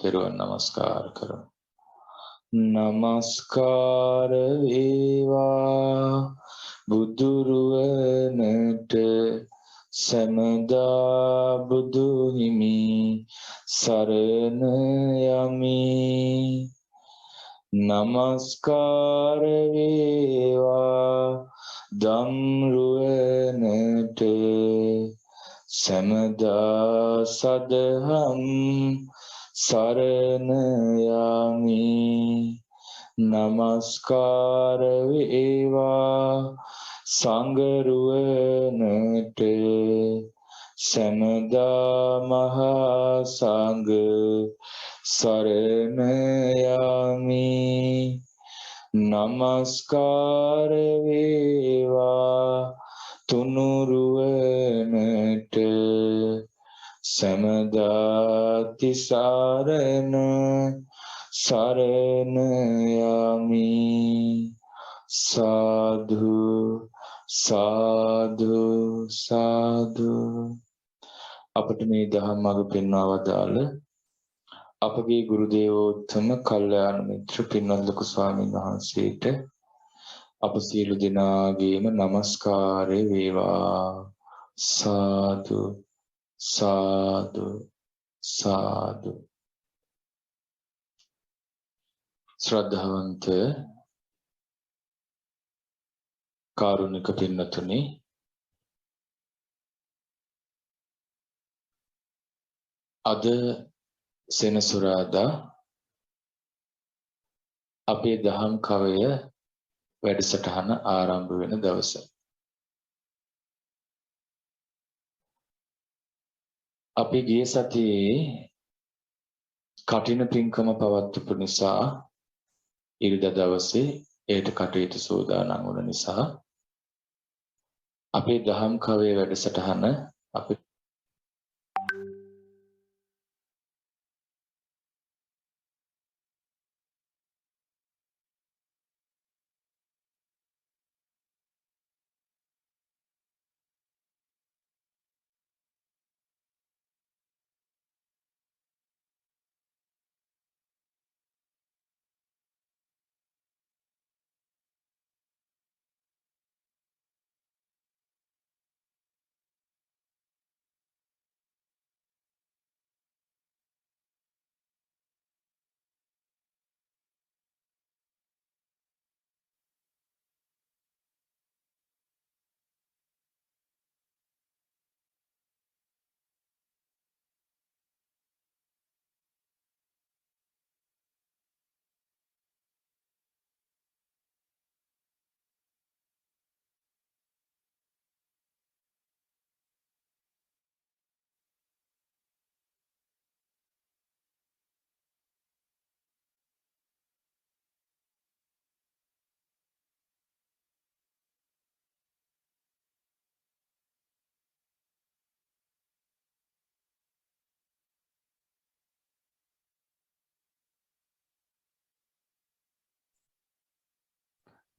තෙරුවන් නමස්කාර කරමු. නමස්කාර වේවා බුදුරුවනට සමදා බුදු හිමි සරණ යමි. නමස්කාර වේවා ධම්රුවනට සමදා සදහම් සරණ යමි. නමස්කාර වේවා සංඝරුවනට සමදා මහා සංඝ සරණ යමි. නමස්කාර වේවා තුනුරුවනට සමදා තිසරණ සරණ යමි. සාදු සාදු සාදු. අපට මේ දහම් මඟ පෙන්වා වදාළ අපගේ ගුරු දේවෝත්තම කල්යාණ මිත්‍ර පින්වත් ලොකු ස්වාමීන් වහන්සේට අප සියලු දෙනාගේම নমස්කාරය වේවා. සාදු සාදු සාදු. ශ්‍රද්ධාවන්ත කාරුණික පින්නතුනි, අද සෙනසුරාදා අපේ දහම් කවය වැඩසටහන ආරම්භ වෙන දවස. අපි ගිය සතියේ කටින පින්කම පවත්වපු නිසා ඉරිදා දවසේ ඒට කටයුතු සූදානම් වුණ නිසා අපේ දහම් කවය වැඩසටහන අපි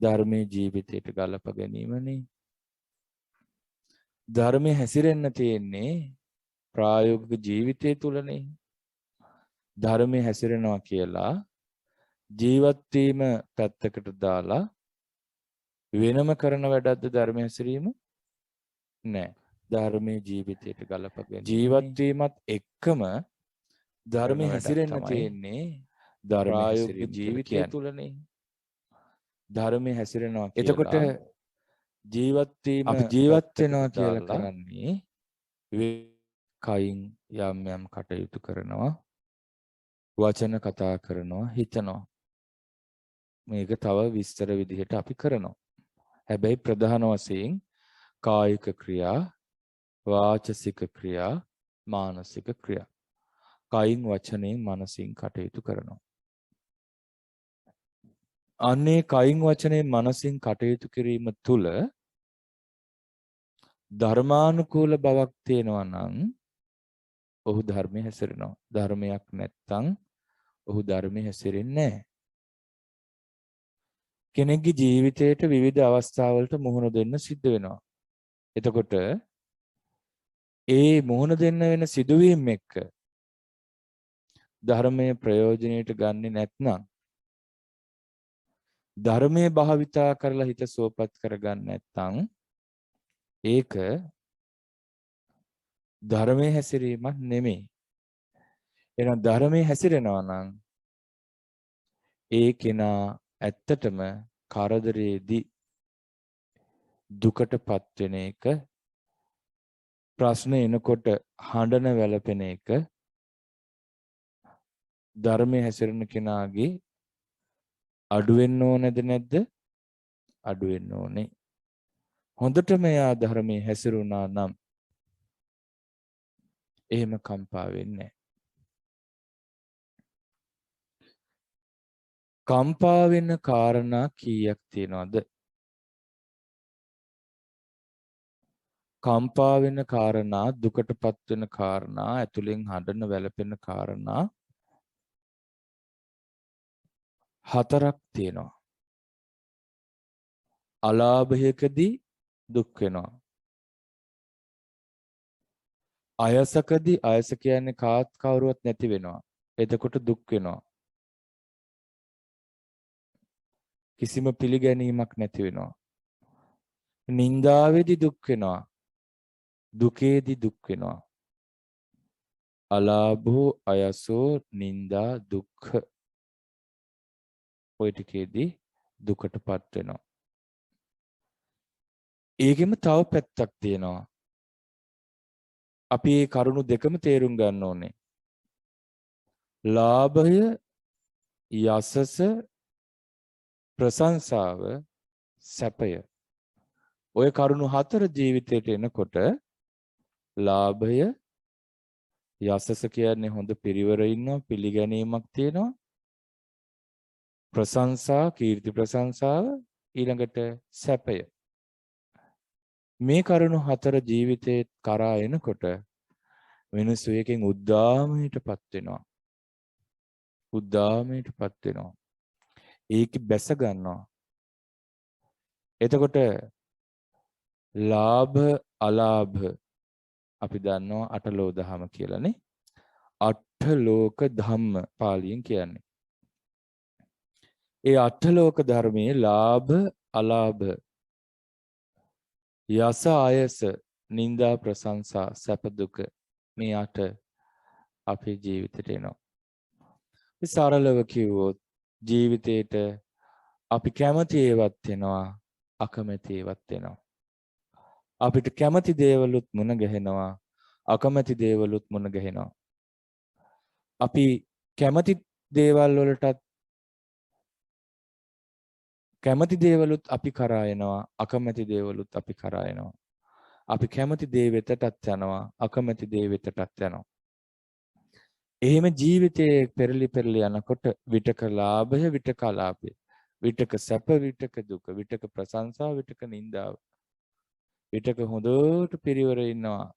ධර්මයේ ජීවිතයට ගලප ගැනීමනේ. ධර්මයේ හැසිරෙන්න තියෙන්නේ ප්‍රායෝගික ජීවිතය තුලනේ. ධර්මයේ හැසිරෙනවා කියලා ජීවත් වීම පැත්තකට දාලා වෙනම කරන වැඩක්ද ධර්මයේ හැසිරීම? නෑ. ධර්මයේ ජීවිතයට ගලප ගැනීම. ජීවත් වීමත් එක්කම ධර්මයේ හැසිරෙන්න තියෙන්නේ ප්‍රායෝගික ජීවිතය තුලනේ. ධර්මයේ හැසිරෙනවා කියලා. එතකොට ජීවත් වීම අපි ජීවත් වෙනවා කියලා කරන්නේ කයින් යම් යම් කටයුතු කරනවා, වචන කතා කරනවා, හිතනවා. මේක තව විස්තර විදිහට අපි කරනවා. හැබැයි ප්‍රධාන වශයෙන් කායික ක්‍රියා, වාචසික ක්‍රියා, මානසික ක්‍රියා. කයින් වචනෙන් මනසින් කටයුතු කරනවා. අන්නේ කයින් වචනේ මනසින් කටයුතු කිරීම තුළ ධර්මානුකූල බවක් තියෙනවා නම් ඔහු ධර්මයේ හැසිරෙනවා. ධර්මයක් නැත්තම් ඔහු ධර්මයේ හැසිරෙන්නේ නැහැ. කෙනෙක්ගේ ජීවිතයට විවිධ අවස්ථාවලට මුහුණ දෙන්න සිද්ධ වෙනවා. එතකොට ඒ මුහුණ දෙන්න වෙන සිදුවීම් එක්ක ධර්මයේ ප්‍රයෝජනෙට ගන්නේ නැත්නම් ධර්මයේ භාවිතා කරලා හිත සුවපත් කරගන්න නැත්නම් ඒක ධර්මයේ හැසිරීමක් නෙමෙයි. එහෙනම් ධර්මයේ හැසිරෙනවා නම් ඒ කෙනා ඇත්තටම කරදරයේදී දුකටපත් වෙන එක, ප්‍රශ්න එනකොට හඬන වැළපෙන එක ධර්මයේ හැසිරෙන කෙනාගේ අඩු වෙන්න ඕනේද නැද්ද? අඩු වෙන්න ඕනේ. හොඳටම එයා ධර්මයේ හැසිරුණා නම් එහෙම කම්පා වෙන්නේ නැහැ. කම්පා වෙන කාරණා කීයක් තියෙනවද? කම්පා වෙන කාරණා, දුකටපත් වෙන කාරණා, ඇතුලෙන් හඬන වැළපෙන කාරණා 4ක් තියෙනවා. අලාභයකදී දුක් වෙනවා. අයසකදී, අයස කියන්නේ කාත් කවුරුවත් නැති වෙනවා. එතකොට දුක් වෙනවා. කිසිම පිළිගැනීමක් නැති වෙනවා. නින්දාවේදී දුක් වෙනවා. දුකේදී දුක් වෙනවා. අලාභෝ, අයසෝ, නින්දා, දුක්ඛ ඔය ටිකේදී දුකටපත් වෙනවා. ඒකෙම තව පැත්තක් තියෙනවා. අපි මේ කරුණු දෙකම තේරුම් ගන්න ඕනේ. ලාභය, යසස, ප්‍රශංසාව, සැපය. ඔය කරුණු 4 ජීවිතයට එනකොට ලාභය, යසස කියන්නේ හොඳ පිරිවර ඉන්නවා, පිළිගැනීමක් තියෙනවා. ප්‍රශංසා, කීර්ති ප්‍රශංසාව, ඊළඟට සැපය. මේ කරුණු 4 ජීවිතේ කරා එනකොට මිනිස්සු එකෙන් උද්දාමයටපත් වෙනවා. උද්දාමයටපත් වෙනවා. ඒක බැස ගන්නවා. එතකොට ලාභ, අලාභ අපි දන්නවා අටලෝ දහම කියලානේ. අට්ඨලෝක ධම්ම පාලියෙන් කියන්නේ. ඒ අට්ඨලෝක ධර්මයේ ලාභ, අලාභ, යස, ආයස, නිന്ദා, ප්‍රශංසා, සැප, දුක මේ 8 අපේ ජීවිතේට එනවා. මේ සරලව කිව්වොත් ජීවිතේට අපි කැමති ඒවත් වෙනවා, අකමැති ඒවත් වෙනවා. අපිට කැමති දේවලුත් මුණ ගැහෙනවා, අකමැති දේවලුත් මුණ ගැහෙනවා. අපි කැමති දේවල් වලටත් කැමති දේවලුත් අපි කරා එනවා, අකමැති දේවලුත් අපි කරා එනවා. අපි කැමති දේ වෙතටත් යනවා, අකමැති දේ වෙතටත් යනවා. එහෙම ජීවිතයේ පෙරලි පෙරලි යනකොට විතක ලාභය, විතක අලාභය, විතක සැප, විතක දුක, විතක ප්‍රශංසාව, විතක නිന്ദාව, විතක හොඳට පිරිවර ඉන්නවා,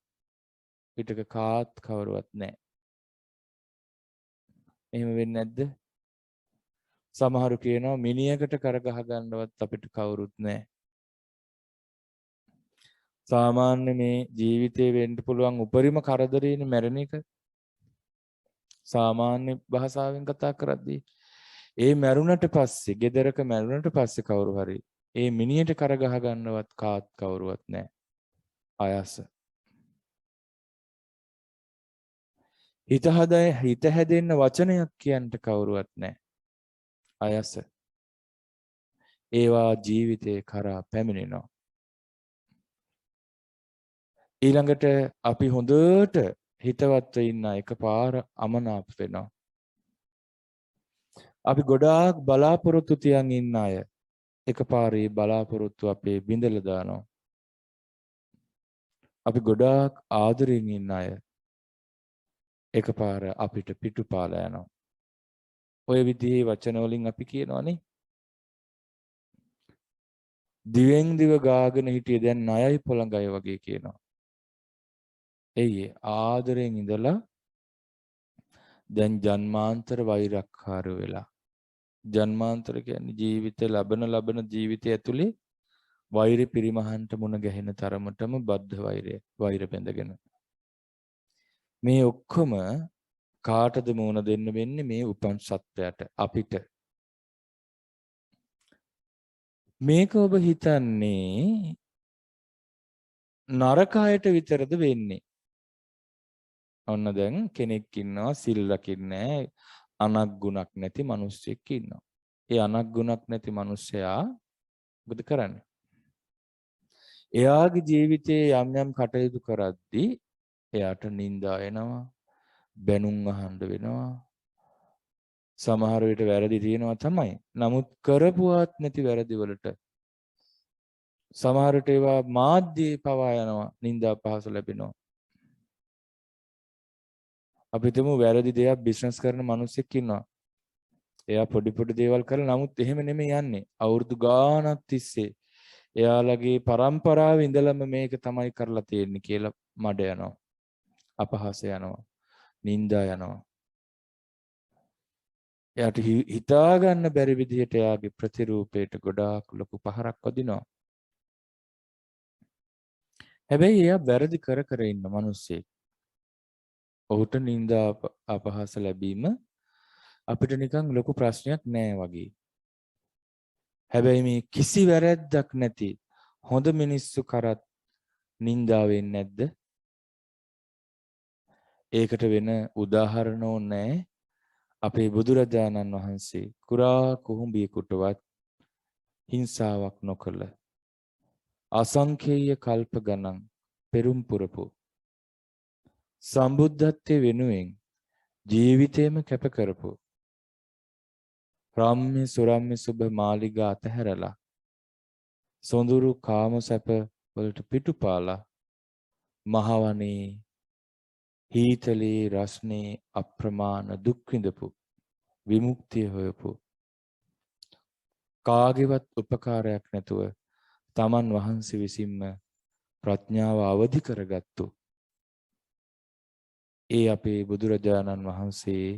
විතක කාත් කවුරුවත් නැහැ. එහෙම වෙන්නේ නැද්ද? සමහරු කියනවා මිනිහකට කරගහ ගන්නවත් අපිට කවුරුත් නැහැ. සාමාන්‍ය මේ ජීවිතේ වෙන්න පුළුවන් උපරිම කරදරේනේ මැරෙන එක. සාමාන්‍ය භාෂාවෙන් කතා කරද්දී ඒ මැරුණට පස්සේ, ගෙදරක මැරුණට පස්සේ කවුරු හරි ඒ මිනිහට කරගහ ගන්නවත් කාත් කවුරුවත් නැහැ. අයස. හිත හැදෙන්න වචනයක් කියන්න කවුරුවත් නැහැ. අයස. ඒවා ජීවිතේ කරා පැමිණෙනවා. ඊළඟට අපි හොඳට හිතවත්ව ඉන්න එකපාර අමනාප වෙනවා. අපි ගොඩාක් බලාපොරොත්තු තියන් ඉන්න අය එකපාරේ බලාපොරොත්තු අපේ බිඳලා දානවා. අපි ගොඩාක් ආදරෙන් ඉන්න අය එකපාර අපිට පිටුපාලා යනවා. ඔය විදිහේ වචන වලින් අපි කියනවානේ. දිවෙන් දිව ගාගෙන හිටියේ දැන් ණයයි පොළඟයි වගේ කියනවා. එයි ආදරෙන් ඉඳලා දැන් ජන්මාන්තර වෛරක්කාර වෙලා. ජන්මාන්තර කියන්නේ ජීවිත ලබන ජීවිතය ඇතුලේ වෛර පිරිමහන්ට මුණ ගැහෙන තරමටම බද්ධ වෛරය, වෛර බැඳගෙන. මේ ඔක්කොම කාටද මුණ දෙන්න වෙන්නේ මේ උපන් සත්වයට අපිට. මේක ඔබ හිතන්නේ නරක අයට විතරද වෙන්නේ? ඔන්න දැන් කෙනෙක් ඉන්නවා සිල් රකින්නේ අනක් ගුණක් නැති මිනිස්සෙක් ඉන්නවා. ඒ අනක් ගුණක් නැති මිනිසයා මොකද කරන්නේ? එයාගේ ජීවිතයේ යම් යම් කටයුතු කරද්දී එයාට නිඳා එනවා, බැනුම් අහන්න වෙනවා. සමහර විට වැරදි තියෙනවා තමයි. නමුත් කරපුවත් නැති වැරදි වලට සමහර විට ඒවා මාධ්‍යේ පවා යනවා, නිඳා පහස ලැබෙනවා. අපි හිතමු වැරදි දෙයක් බිස්නස් කරන මිනිස්සෙක් ඉන්නවා. එයා පොඩි පොඩි දේවල් කරලා නමුත් එහෙම නෙමෙයි යන්නේ. අවුරුදු ගාණක් තිස්සේ එයාලගේ පරම්පරාවේ ඉඳලම මේක තමයි කරලා තියෙන්නේ කියලා මඩ යනවා. අපහාස යනවා. නිඳා යනවා. එයාට හිතා ගන්න බැරි විදිහට එයාගේ ප්‍රතිරූපයට ගොඩාක් ලොකු පහරක් වදිනවා. හැබැයි එයා වැරදි කර කර ඉන්න මිනිස්සෙක්. ඔහුට නිඳා අපහාස ලැබීම අපිට නිකන් ලොකු ප්‍රශ්නයක් නෑ වගේ. හැබැයි මේ කිසි වැරැද්දක් නැති හොඳ මිනිස්සු කරත් නිඳා වෙන්නේ නැද්ද? ඒකට වෙන උදාහරණ ඕනේ. අපේ බුදුරජාණන් වහන්සේ කුරා කුහුඹියෙකුටවත් හිංසාවක් නොකළ අසංඛේය කල්ප ගණන් පෙරම් පුරපු සම්බුද්ධත්වයේ වෙනුවෙන් ජීවිතේම කැප කරපු රාම්‍ය සුරම්‍ය සුබ මාලිගා අතහැරලා සොඳුරු කාම සැප වලට පිටුපාලා මහවනේ හීතලේ රස්නේ අප්‍රමාණ දුක් විඳපු විමුක්තිය හොයපු කාගේවත් උපකාරයක් නැතුව තමන් වහන්සේ විසින්ම ප්‍රඥාව අවදි කරගත්තු ඒ අපේ බුදුරජාණන් වහන්සේ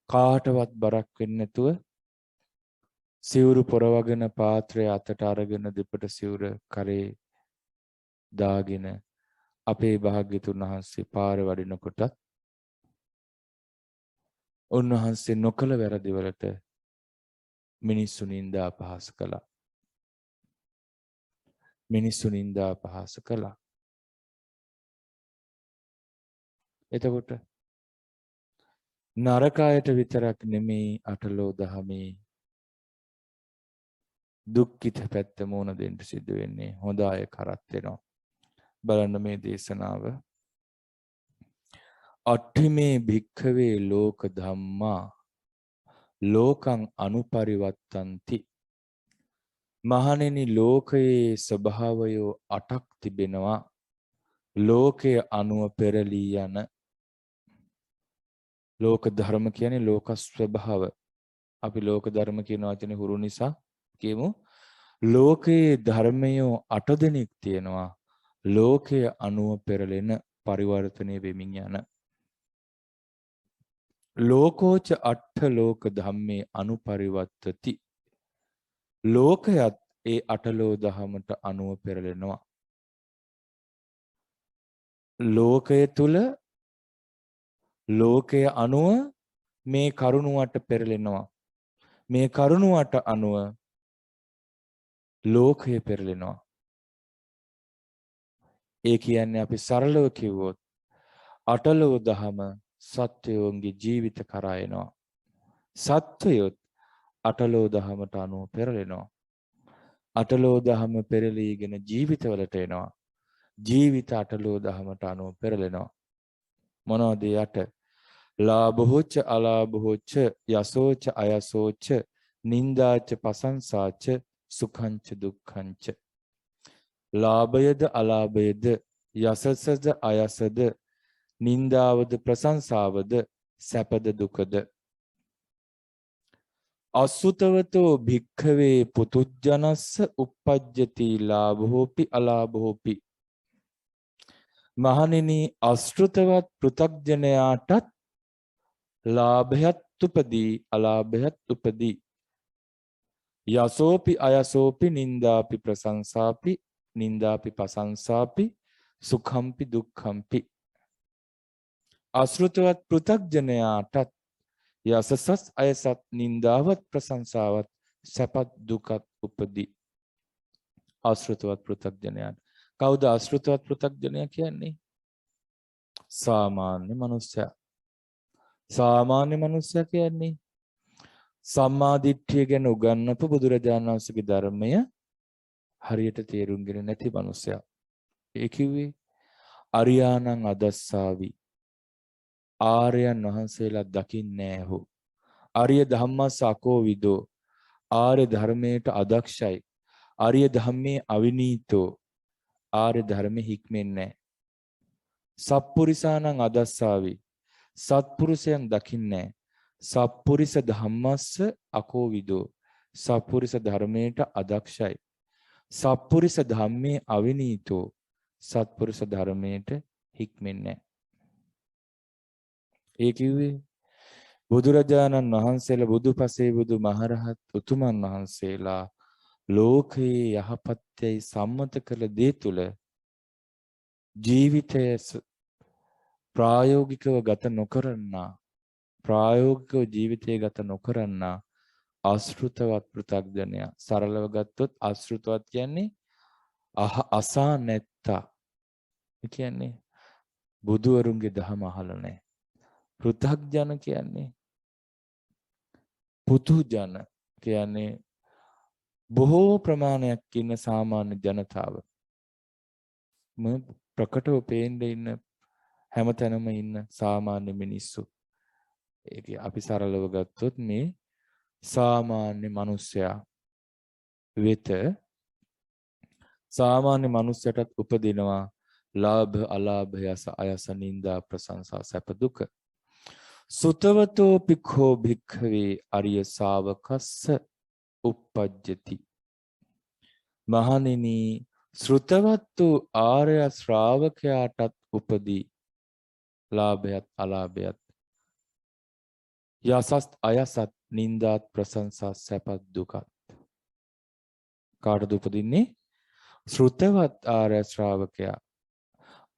කාටවත් බරක් වෙන්නේ නැතුව සිවුරු පොරවගෙන පාත්‍රය අතට අරගෙන දෙපට සිවුර කරේ දාගෙන අපේ භාග්‍යතුන් වහන්සේ පාරේ වඩිනකොට උන්වහන්සේ නොකල වැරදි වලට මිනිස්සු නින්දා අපහාස කළා. මිනිස්සු නින්දා අපහාස කළා. එතකොට නරකයට විතරක් නෙමේ අටලෝ දහමේ දුක්ඛිත පැත්ත මොන දෙන්න සිද්ධ වෙන්නේ. හොඳ අය කරත් වෙනවා. බලන්න මේ දේශනාව. අට්ඨිමේ භික්ඛවේ ලෝක ධම්මා ලෝකං අනුපරිවත්තಂತಿ. මහණෙනි ලෝකයේ ස්වභාවය 8ක් තිබෙනවා. ලෝකයේ අනුව පෙරලී යන ලෝක ධර්ම කියන්නේ ලෝක ස්වභාව. අපි ලෝක ධර්ම කියන වචනේ හුරු නිසා කියමු ලෝකයේ ධර්මයෝ 8 දෙනෙක් තියෙනවා. ලෝකයේ අනුව පෙරලෙන පරිවර්තනය වෙමින් යන ලෝකෝච අට්ඨ ලෝක ධම්මේ අනුපරිවත්තති. ලෝකයත් ඒ අටලෝ දහමට අනුව පෙරලෙනවා. ලෝකය තුල ලෝකය අනුව මේ කරුණුවට පෙරලෙනවා. මේ කරුණුවට අනුව ලෝකය පෙරලෙනවා. ඒ කියන්නේ අපි සරලව කිව්වොත් අටලෝ දහම සත්වයෝන්ගේ ජීවිත කරා එනවා. සත්වයොත් අටලෝ දහමට අනුව පෙරලෙනවා. අටලෝ දහම පෙරලීගෙන ජීවිතවලට එනවා. ජීවිත අටලෝ දහමට අනුව පෙරලෙනවා. මොනවද යට? ලාභෝච්ච අලාභෝච්ච යසෝච අයසෝච නින්දාච පසංසාච සුඛංච දුක්ඛංච. ලාභයද අලාභයද යසසද අයසද නින්දාවද ප්‍රශංසාවද සැපද දුකද. අසුතවතෝ භික්ඛවේ පුතුජනස්ස uppajjati ලාභෝපි අලාභෝපි. මහණෙනි අශෘතවත් පෘථග්ජනයාටත් ලාභයත් උපදී අලාභයත් උපදී. යසෝපි අයසෝපි නින්දාපි ප්‍රශංසාපි නින්දාපි පසංසාපි සුඛම්පි දුක්ඛම්පි. අශෘතවත් පෘථග්ජනයාටත් යසසස් අයසත් නින්දාවත් ප්‍රශංසාවත් සැපත් දුකත් උපදී. අශෘතවත් පෘථග්ජනයාට. කවුද අශෘතවත් පෘථග්ජනයා කියන්නේ? සාමාන්‍ය මනුස්සයා. සාමාන්‍ය මනුස්සයා කියන්නේ සම්මා දිට්ඨිය ගැන උගන්වපු බුදුරජාණන් වහන්සේගේ ධර්මය හරියට තේරුම්ගෙන නැති මනුස්සයා. ඒ කිව්වේ අරියාණං අදස්සාවි. ආර්යයන් වහන්සේලා දකින්නේ නැහැ. ආර්ය ධම්මස් අකෝවිදෝ. ආර්ය ධර්මයට අදක්ෂයි. ආර්ය ධම්මේ අවිනීතෝ. ආර්ය ධර්මෙ හික්මෙන්නේ නැහැ. සප්පුරිසානං අදස්සාවි. සත්පුරුෂයන් දකින්නේ නැහැ. සප්පුරිස ධම්මස්ස අකෝවිදෝ. සප්පුරිස ධර්මයට අදක්ෂයි. සප්පුරිස ධම්මේ අවිනීතෝ. සත්පුරුෂ ධර්මයට හික්මෙන්නේ නැහැ. ඒ කිව්වේ බුදුරජාණන් වහන්සේලා බුදුපසේ බුදු මහරහත් උතුමන් වහන්සේලා ලෝකයේ යහපත්යයි සම්මත කළ දේ තුල ජීවිතය ප්‍රායෝගිකව ගත නොකරනා, ප්‍රායෝගිකව ජීවිතය ගත නොකරනා අශෘතවත් පෘථග්ජනයා. සරලව ගත්තොත් අශෘතවත් කියන්නේ අසා නැත්තා. ඒ කියන්නේ බුදුවරුන්ගේ දහම අහලා නැහැ. පෘථග්ජන කියන්නේ පුතුජන කියන්නේ බොහෝ ප්‍රමාණයක් ඉන්න සාමාන්‍ය ජනතාව. ප්‍රකටව පේන්නේ ඉන්න හැමතැනම ඉන්න සාමාන්‍ය මිනිස්සු. ඒක අපි සරලව ගත්තොත් මේ සාමාන්‍ය මිනිසයා වෙත සාමාන්‍ය මිනිසයටත් උපදිනවා ලාභ අලාභ යස අයස නිന്ദා ප්‍රශංසා සැප දුක. සුතවතෝ පික්ඛෝ භික්ඛවේ අරිය ශාවකස්ස uppajjati. මහණෙනි ශ්‍රුතවත් වූ ආර්ය ශ්‍රාවකයාටත් උපදී ලාභයත් අලාභයත් යසස් අයසත් නිന്ദාත් ප්‍රශංසා සැපත් දුකත්. කාටද උපදින්නේ? ශ්‍රුතවත් ආර්ය ශ්‍රාවකයා.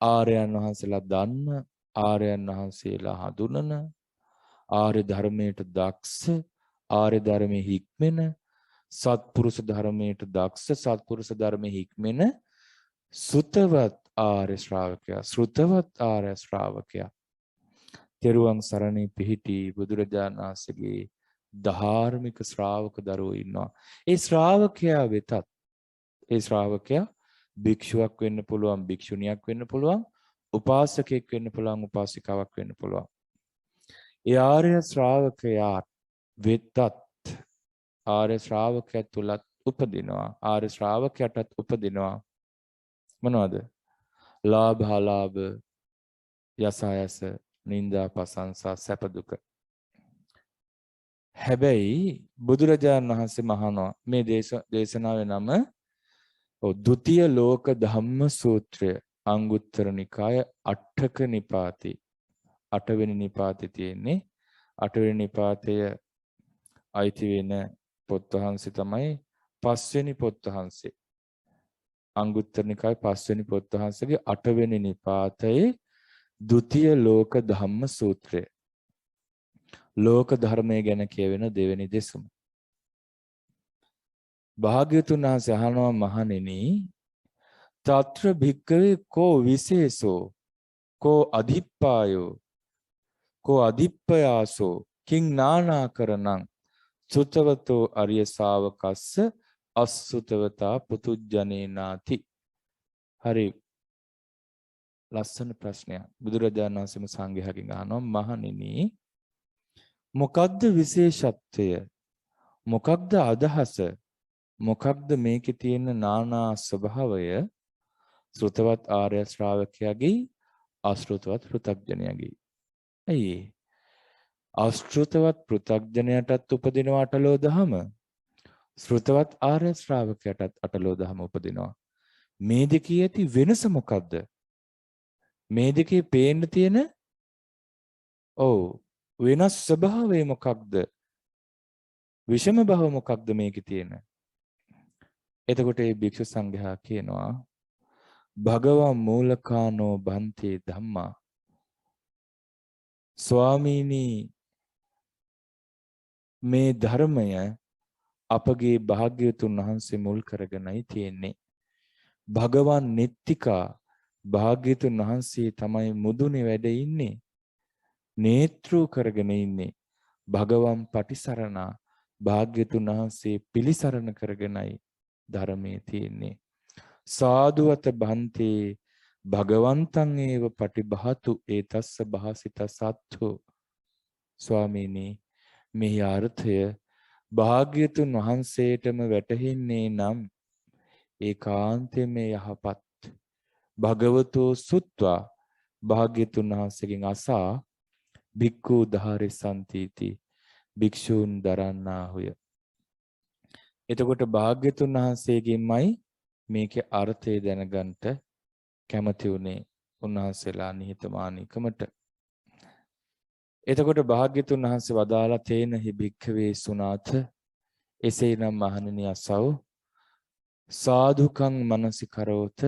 ආර්යයන් වහන්සේලා දන්න, ආර්යයන් වහන්සේලා හඳුනන, ආර්ය ධර්මයට දක්ෂ, ආර්ය ධර්මයේ හික්මෙන, සත්පුරුෂ ධර්මයට දක්ෂ, සත්පුරුෂ ධර්මයේ හික්මෙන සුතවත් ආර්ය ශ්‍රාවකයා. ශ්‍රුතවත් ආර්ය ශ්‍රාවකයා තෙරුවන් සරණේ පිහිටි බුදුරජාණන් වහන්සේගේ ධාර්මික ශ්‍රාවක දරුවෝ ඉන්නවා. ඒ ශ්‍රාවකයා වෙතත්, ඒ ශ්‍රාවකයා භික්ෂුවක් වෙන්න පුළුවන්, භික්ෂුණියක් වෙන්න පුළුවන්, උපාසකෙක් වෙන්න පුළුවන්, උපාසිකාවක් වෙන්න පුළුවන්. ඒ ආර්ය ශ්‍රාවකයා වෙතත් ආර්ය ශ්‍රාවකයා තුලත් උපදිනවා. ආර්ය ශ්‍රාවකයාටත් උපදිනවා මොනවද? ලාභ අලාභ යසායස නිന്ദා ප්‍රශංසා සැප දුක. හැබැයි බුදුරජාණන් වහන්සේ මහානවා මේ දේශනාවේ නම ဒုတိ ය ලෝක ධම්ම සූත්‍රය. අංගුත්තර නිකාය අටක නිපාතේ. 8 වෙනි නිපාතේ තියෙන්නේ. 8 වෙනි නිපාතය අයිති වෙන පොත් වහන්සේ තමයි 5 වෙනි පොත් වහන්සේ. අංගුත්තර නිකාය 5 වෙනි පොත් වහන්සේගේ 8 වෙනි නිපාතයේ ဒုတိ ය ලෝක ධම්ම සූත්‍රය. ලෝක ධර්මය ගැන කියවෙන දෙවෙනි දෙසුම. භාග්‍යවතුන් වහන්සේ අහනවා මහණෙනි తත්‍ර භික්කවේ කෝ විශේෂෝ කෝ අධිප්පායෝ කෝ අධිප්පයාසෝ කිං නානාකරණං සුතවතෝ අරිය ශාවකස්ස අසුතවතා පුතුජනේනාති. හරි ලස්සන ප්‍රශ්නයක්. බුදුරජාණන් වහන්සේම සංඝයාගෙන් අහනවා මහණෙනි මොකක්ද විශේෂත්වය? මොකක්ද අදහස? මොකක්ද මේකේ තියෙන නානා ස්වභාවය? ශ්‍රුතවත් ආර්ය ශ්‍රාවකයාගේ අශ්‍රුතවත් පෘථග්ජනයාගේ. ඇයි අශ්‍රුතවත් පෘථග්ජනයාටත් උපදිනවා අටලෝ දහම. ශ්‍රුතවත් ආර්ය ශ්‍රාවකයාටත් අටලෝ දහම උපදිනවා. මේ දෙකේ ඇති වෙනස මොකක්ද? මේ දෙකේ පේන්න තියෙන වෙනස් ස්වභාවය මොකක්ද? විෂම භව මොකක්ද මේකේ තියෙන? එතකොට මේ භික්ෂු සංඝයා කියනවා භගවා මූලකානෝ බන්තේ ධම්මා. ස්වාමීනි මේ ධර්මය අපගේ භාග්‍යවතුන් වහන්සේ මුල් කරගෙනයි තියෙන්නේ. භගවන් නෙත්තිකා භාග්‍යවතුන් වහන්සේ තමයි මුදුනේ වැඩ ඉන්නේ. නේත්‍රු කරගෙන ඉන්නේ. භගවන් පටිසරණා භාග්‍යවතුන් වහන්සේ පිළිසරණ කරගෙනයි ධර්මයේ තියෙන්නේ. සාදුවත බන්තේ භගවන්තං ඒව පටිභාතු ඒතස්ස භාසිත සත්තු. ස්වාමීනි මේ අර්ථය භාග්‍යතුන් වහන්සේටම වැටහෙන්නේ නම් ඒකාන්තයෙන් මේ යහපත්. භගවතෝ සුත්වා භාග්‍යතුන් වහන්සේගෙන් අසා භික්ඛු ධාරිසන්තිති භික්ෂූන් දරන්නාහුය. එතකොට භාග්‍යතුන් වහන්සේගෙන්මයි මේකේ අර්ථය දැනගන්නට කැමති උනේ උන්වහන්සේලා නිහතමානීකමට. එතකොට භාග්‍යතුන් වහන්සේ වදාලා තේනහි භික්ඛවේ සුනාත එසේනම් මහණෙනි අසව් සාදුකං මනසිකරෝත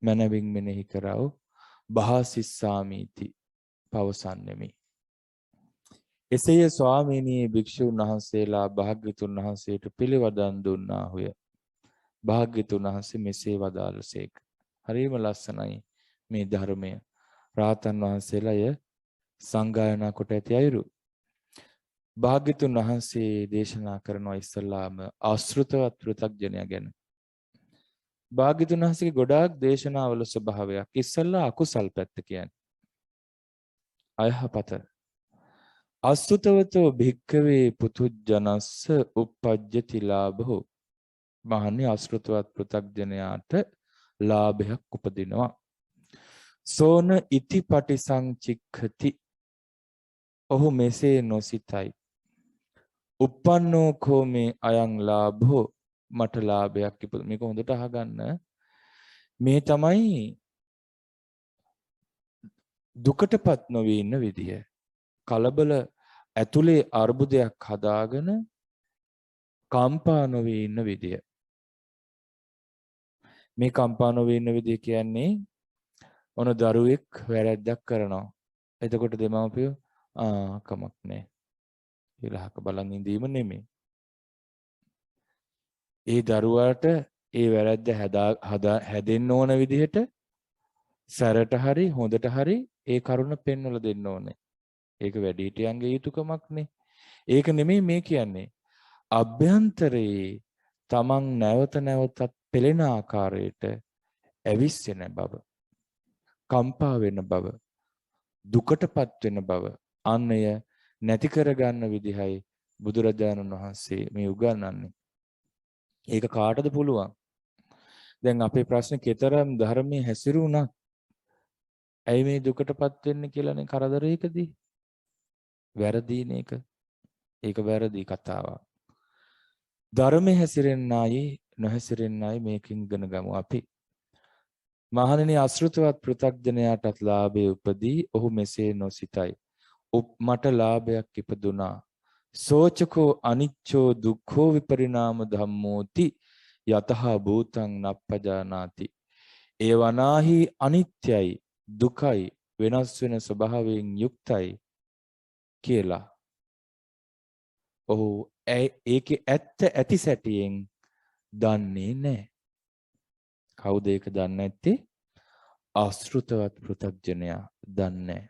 මනවින් මෙනෙහි කරව බහසිස්සාමීති පවසන්නෙමි. එසේය ස්වාමීනි භික්ෂුන් වහන්සේලා භාග්‍යතුන් වහන්සේට පිළිවදන් දුන්නාහුය. භාග්‍යතුන් වහන්සේ මෙසේ වදාළසේක. හරිම ලස්සනයි මේ ධර්මය. රාතන් වහන්සේලා සංගායනා කොට ඇති අයුරු. භාග්‍යතුන් වහන්සේ දේශනා කරනවා ඉස්සල්ලාම ආශ්‍රිතවත් පෘථග්ජනයා ගැන. භාග්‍යතුන් වහන්සේගේ ගොඩාක් දේශනාවල ස්වභාවයක් ඉස්සල්ලා අකුසල් පැත්ත කියන්නේ. අයහපත. අසුතවතෝ භික්ඛවේ පුතුජනස්ස uppajjati ලාභෝ. මහන්නේ ආශ්‍රිතවත් පෘථග්ජනයාට ලාභයක් උපදිනවා. සෝන ඉති පටිසංචික්ඛති. ඔහු මෙසේ නොසිතයි. uppannෝ කෝ මේ අයං ලාභෝ මට ලාභයක් ඉපද. මේක හොඳට අහගන්න. මේ තමයි දුකටපත් නොවී ඉන්න විදිය. කලබල ඇතුලේ අර්බුදයක් හදාගෙන කම්පා නොවී ඉන්න විදිය. මේ කම්පා නොවී ඉන්න විදිය කියන්නේ ඔන දරුවෙක් වැරැද්දක් කරනවා. එතකොට දෙමව්පියෝ කමක් නැහැ. ඉලහක බලන් ඉඳීම නෙමෙයි. ඒ දරුවාට ඒ වැරැද්ද හැදෙන්න ඕන විදිහට සැරට හරි හොඳට හරි ඒ කරුණ පෙන්වලා දෙන්න ඕනේ. ඒක වැඩිහිටියන්ගේ යුතුයකමක්නේ. ඒක නෙමෙයි මේ කියන්නේ. අභ්‍යන්තරයේ තමන් නැවත නැවතත් පෙළෙන ආකාරයට ඇවිස්සෙන බව, කම්පා වෙන බව, දුකටපත් වෙන බව, අන්නය නැති කරගන්න විදිහයි බුදුරජාණන් වහන්සේ මේ උගන්වන්නේ. ඒක කාටද පුළුවන්? දැන් අපේ ප්‍රශ්නේ කතරම් ධර්මයේ හැසිරුණා. ඇයි මේ දුකටපත් වෙන්නේ කියලානේ කරදරයකදී. වැරදීන එක. ඒක වැරදි කතාවක්. ධර්මයේ හැසිරෙන්නයි නොහැසිරෙන්නයි මේකෙන් ඉගෙන ගමු අපි. මහණෙනි අසෘතවත් පෘථග්ජනයාටත් ලාභයේ උපදී. ඔහු මෙසේ නොසිතයි. මට ලාභයක් ඉපදුනා. සෝචකෝ අනිච්චෝ දුක්ඛෝ විපරිණාම ධම්මෝති යතහ භූතං නප්පජානාති. ඒ වනාහි අනිත්‍යයි දුකයි වෙනස් වෙන ස්වභාවයෙන් යුක්තයි කියලා. ඔහු ඒකේ ඇත්ත ඇති සැටියෙන් දන්නේ නැහැ. කවුද ඒක දන්නේ නැත්තේ? ආශ්‍රිතවත් පෘථග්ජනයා දන්නේ.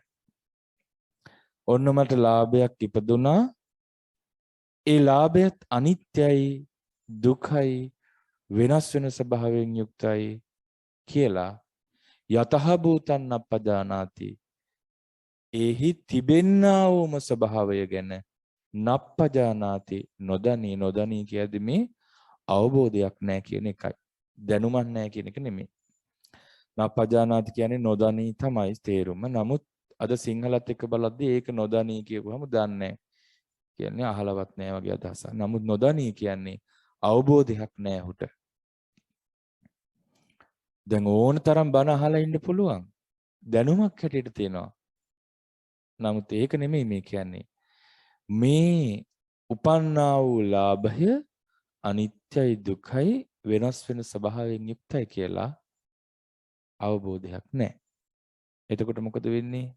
ඔන්න මට ලාභයක් ඉපදුනා. ඒ ලාභයත් අනිත්‍යයි දුකයි වෙනස් වෙන ස්වභාවයෙන් යුක්තයි කියලා යතහ භූතං නප්පජානාති. එහි තිබෙන්නා වූම ස්වභාවය ගැන නප්පජානාති නොදනී කියද්දි මේ අවබෝධයක් නැහැ කියන එකයි. දැනුමක් නැහැ කියන එක නෙමෙයි. නප්පජානාති කියන්නේ නොදනී තමයි තේරුම. නමුත් අද සිංහලත් එක්ක බලද්දී ඒක නොදනී කියපුවම දන්නේ කියන්නේ අහලවත් නැහැ වගේ අදහසක්. නමුත් නොදනී කියන්නේ අවබෝධයක් නැහැ උට. දැන් ඕන තරම් බණ අහලා ඉන්න පුළුවන්. දැනුමක් හැටියට තියෙනවා. නමුත් ඒක නෙමෙයි මේ කියන්නේ. මේ උපන්නා වූ ලාභය අනිත්‍යයි දුකයි වෙනස් වෙන ස්වභාවයෙන් යුක්තයි කියලා අවබෝධයක් නැහැ. එතකොට මොකද වෙන්නේ?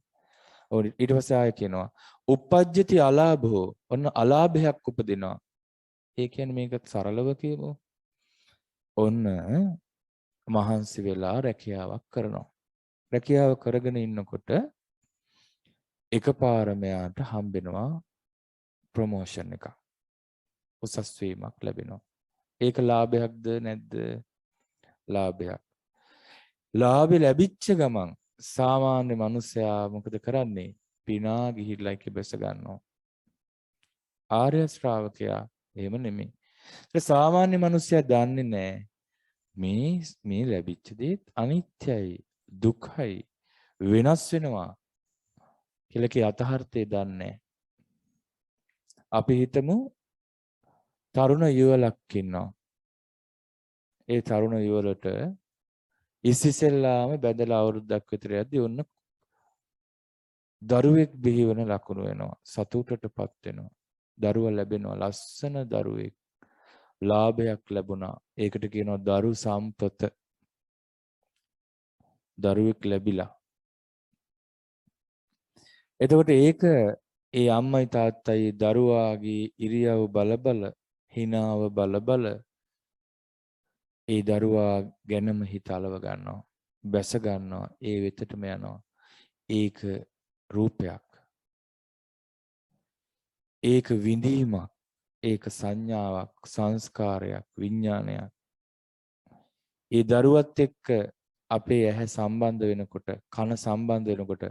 ඔව් ඊට පස්සේ ආයෙ කියනවා uppajjati alabho ඔන්න අලාභයක් උපදිනවා. ඒ කියන්නේ මේක සරලව කියමු. ඔන්න මහන්සි වෙලා රැකියාවක් කරනවා. රැකියාව කරගෙන ඉන්නකොට එකපාරම යාට හම්බෙනවා ප්‍රොමෝෂන් එකක්. උසස් වීමක් ලැබෙනවා. ඒක ලාභයක්ද නැද්ද? ලාභයක්. ලාභය ලැබිච්ච ගමන් සාමාන්‍ය මිනිසයා මොකද කරන්නේ? පිනා ගිහිල්ලා ඒක බැස ගන්නවා. ආර්ය ශ්‍රාවකයා එහෙම නෙමෙයි. ඒ සාමාන්‍ය මිනිසයා දන්නේ නැහැ මේ ලැබිච්ච දේ අනිත්‍යයි, දුක්ඛයි, වෙනස් වෙනවා කියලා කී යථාර්ථය දන්නේ. අපි හිතමු තරුණ යුවලක් ඉන්නවා. ඒ තරුණ යුවලට ඉස්සෙල්ලාම බැඳලා අවුරුද්දක් විතර යද්දී ඔන්න දරුවෙක් බිහිවන ලකුණු වෙනවා. සතුටටපත් වෙනවා. දරුවා ලැබෙනවා. ලස්සන දරුවෙක්. ලාභයක් ලැබුණා. ඒකට කියනවා දරු සම්පත. දරුවෙක් ලැබිලා. එතකොට ඒක ඒ අම්මයි තාත්තයි දරුවාගේ ඉරියව් බල හිනාව බල ඒ දරුවා ගැනම හිත අලව ගන්නවා. බැස ගන්නවා. ඒ වෙතටම යනවා. ඒක රූපයක්. ඒක විඳීමක්. ඒක සංඥාවක්, සංස්කාරයක්, විඥානයක්. ඒ දරුවත් එක්ක අපේ ඇහැ සම්බන්ධ වෙනකොට, කන සම්බන්ධ වෙනකොට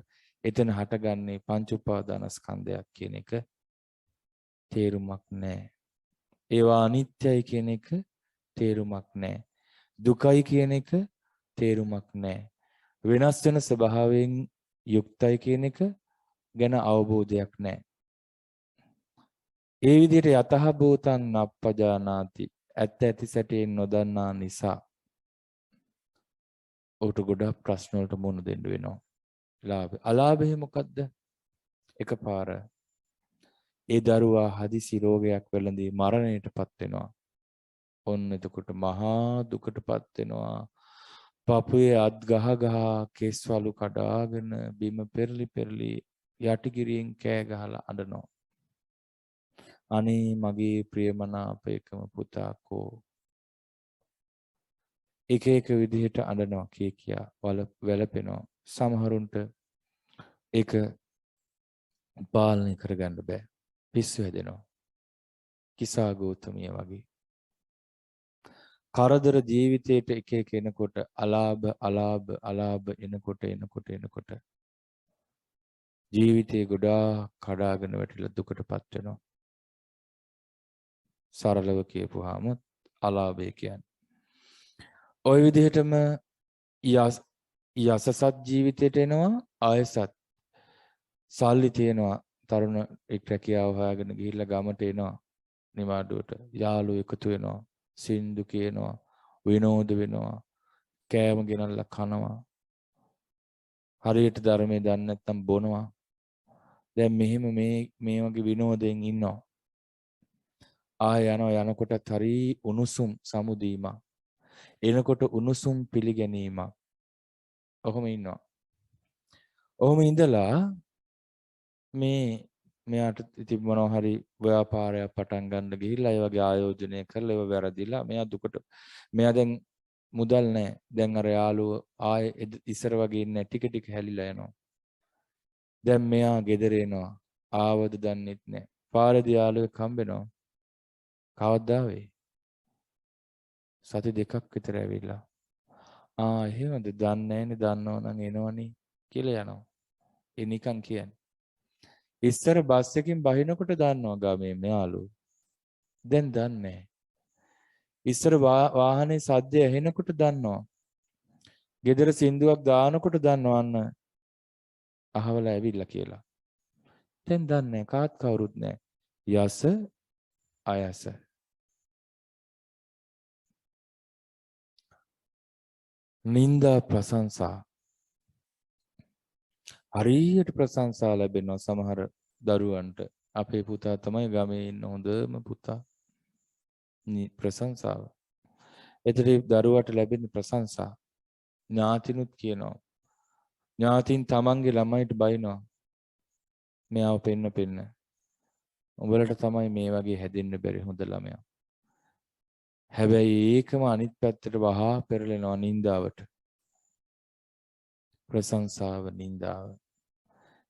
එතන හටගන්නේ පංච උපාදානස්කන්ධයක් කියන එක තේරුමක් නැහැ. ඒවා අනිත්‍යයි කියන එක තේරුමක් නැහැ. දුකයි කියන එක තේරුමක් නැහැ. වෙනස් වෙන ස්වභාවයෙන් යුක්තයි කියන එක ගැන අවබෝධයක් නැහැ. ඒ විදිහට යතහ භූතං නප්පජානාති ඇත්ත ඇති සැටියෙන් නොදන්නා නිසා ඔහුට ගොඩක් ප්‍රශ්න වලට මුහුණ දෙන්න වෙනවා. ලාභ අලාභය මොකද්ද? එකපාර ඒ දරුවා හදිසි රෝගයක් වෙලඳී මරණයටපත් වෙනවා. ඔන්න එතකොට මහා දුකටපත් වෙනවා. පපුවේ අත් ගහ කෙස්වලු කඩාගෙන බිම පෙරලි යටිගිරියෙන් කෑ ගහලා අඬනවා. අනේ මගේ ප්‍රියමනාප එකම පුතා කෝ. එක එක විදිහට අඬනවා කියා වැළපෙනවා. සමහරුන්ට ඒක පාලනය කරගන්න බෑ. පිස්සු හැදෙනවා. කිසා ගෞතමිය වගේ. කරදර ජීවිතේට එක එක එනකොට අලාභ එනකොට ජීවිතේ ගොඩාක් කඩාගෙන වැටිලා දුකටපත් වෙනවා. සරලව කියපුවාම අලාභය කියන්නේ. ওই විදිහටම යසසත් ජීවිතයට එනවා ආයසත් සල්ලි තියෙනවා තරුණ එක් රැකියාව හොයාගෙන ගිහිල්ලා ගමට එනවා නිවාඩුවට යාළුවෝ එකතු වෙනවා සින්දු කියනවා විනෝද වෙනවා කෑම ගෙනල්ලා කනවා හරියට ධර්මයේ දන්නේ නැත්නම් බොනවා දැන් මෙහෙම මේ වගේ විනෝදයෙන් ඉන්නවා ආය යනකොටත් හරි උණුසුම් සමුදීමක් එනකොට උණුසුම් පිළිගැනීමක් ඔහොම ඉන්නවා ඔහොම ඉඳලා මෙයාට ඉතින් මොනවා හරි ව්‍යාපාරයක් පටන් ගන්න ගිහිල්ලා ඒ වගේ ආයෝජනය කරලා ඒව වැරදිලා මෙයා දැන් මුදල් නැහැ. දැන් අර යාළුව ආයේ ඉස්සර වගේ ඉන්නේ ටික හැලිලා යනවා. දැන් මෙයා ගෙදර එනවා. ආවද දන්නෙත් නැහැ. පාරේදී යාළුවෙක් හම්බෙනවා. කවද්දා වෙයි? සති දෙකක් විතර ඇවිල්ලා. එහෙමද? දන්නේ නැනේ. දන්නවනම් එනවනේ කියලා යනවා. ඒ නිකන් කියන්නේ. ඉස්සර බස් එකකින් බහිනකොට දන්නවා ගමේ මෙයාලු. දැන් දන්නේ නැහැ. ඉස්සර වාහනේ සද්දය ඇහෙනකොට දන්නවා. ගෙදර සින්දුවක් දානකොට දන්නවන්න අහවල ඇවිල්ලා කියලා. දැන් දන්නේ කාත් කවුරුත් නැහැ. යස අයස. නින්දා ප්‍රශංසා හරියට ප්‍රශංසා ලැබෙනවා සමහර දරුවන්ට. අපේ පුතා තමයි ගමේ ඉන්න හොඳම පුතා. ප්‍රශංසාව. එතකොට දරුවට ලැබෙන ප්‍රශංසා ඥාතිනුත් කියනවා. ඥාතින් තමන්ගේ ළමයිට බයිනවා. මෙයාව පෙන්න. උඹලට තමයි මේ වගේ හැදෙන්න බැරි හොඳ ළමයා. හැබැයි ඒකම අනිත් පැත්තට වහා පෙරලෙනවා නින්දාවට. ප්‍රශංසාව නින්දාව.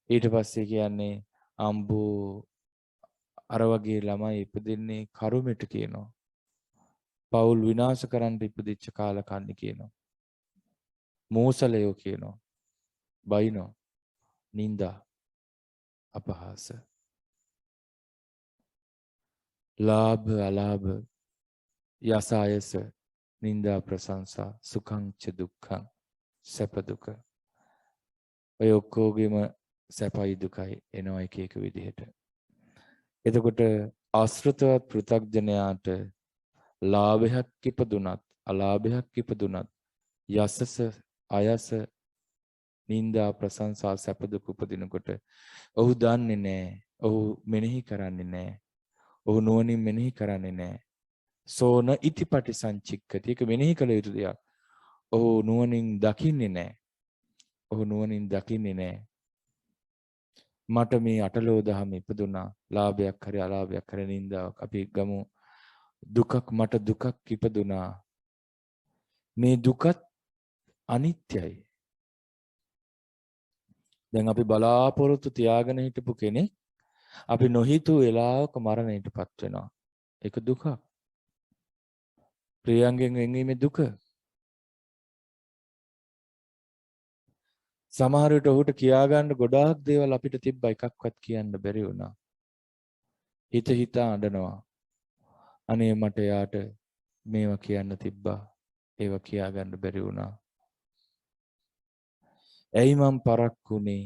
ඊට පස්සේ කියන්නේ අම්බෝ අර වගේ ළමයි ඉපදෙන්නේ කරුමෙට කියනවා. පවුල් විනාශ කරන්න ඉපදිච්ච කාලකන්ණි කියනවා. මෝසලයෝ කියනවා. බයිනෝ. නින්දා. අපහාස. ලාභ අලාභ යස අයස නින්දා ප්‍රශංසා සුඛං ච දුක්ඛං සැප දුක. ඔය ඔක්කොගෙම සැපයි දුකයි එනවා එක එක විදිහට. එතකොට ආශ්‍රිතවත් පෘථග්ජනයාට ලාභයක් ඉපදුනත් අලාභයක් ඉපදුනත් යසස අයස නින්දා ප්‍රශංසා සැප දුක උපදිනකොට ඔහු දන්නේ නැහැ. ඔහු මෙනෙහි කරන්නේ නැහැ. ඔහු නුවණින් මෙනෙහි කරන්නේ නැහැ. සෝන ඉතිපටි සංචික්කති. ඒක මෙනෙහි කළ යුතු දෙයක්. ඔහු නුවණින් දකින්නේ නැහැ. ඔහු නුවණින් දකින්නේ නැහැ. මට මේ අටලෝ දහම ඉපදුනා. ලාභයක් හරි අලාභයක් හරි නින්දාවක්. අපි ගමු දුකක් මට දුකක් ඉපදුනා. මේ දුකත් අනිත්‍යයි. දැන් අපි බලාපොරොත්තු තියාගෙන හිටපු කෙනෙක් අපි නොහිතූ වෙලාවක මරණයටපත් වෙනවා. ඒක දුකක්. ප්‍රියංගෙන් වෙන්වීමේ දුක. සමහර විට ඔහුට කියාගන්න ගොඩාක් දේවල් අපිට තිබ්බ එකක්වත් කියන්න බැරි වුණා. හිත හිතා අඬනවා. අනේ මට යාට මේවා කියන්න තිබ්බා. ඒවා කියාගන්න බැරි වුණා. ඇයි මං පරක්කුනේ?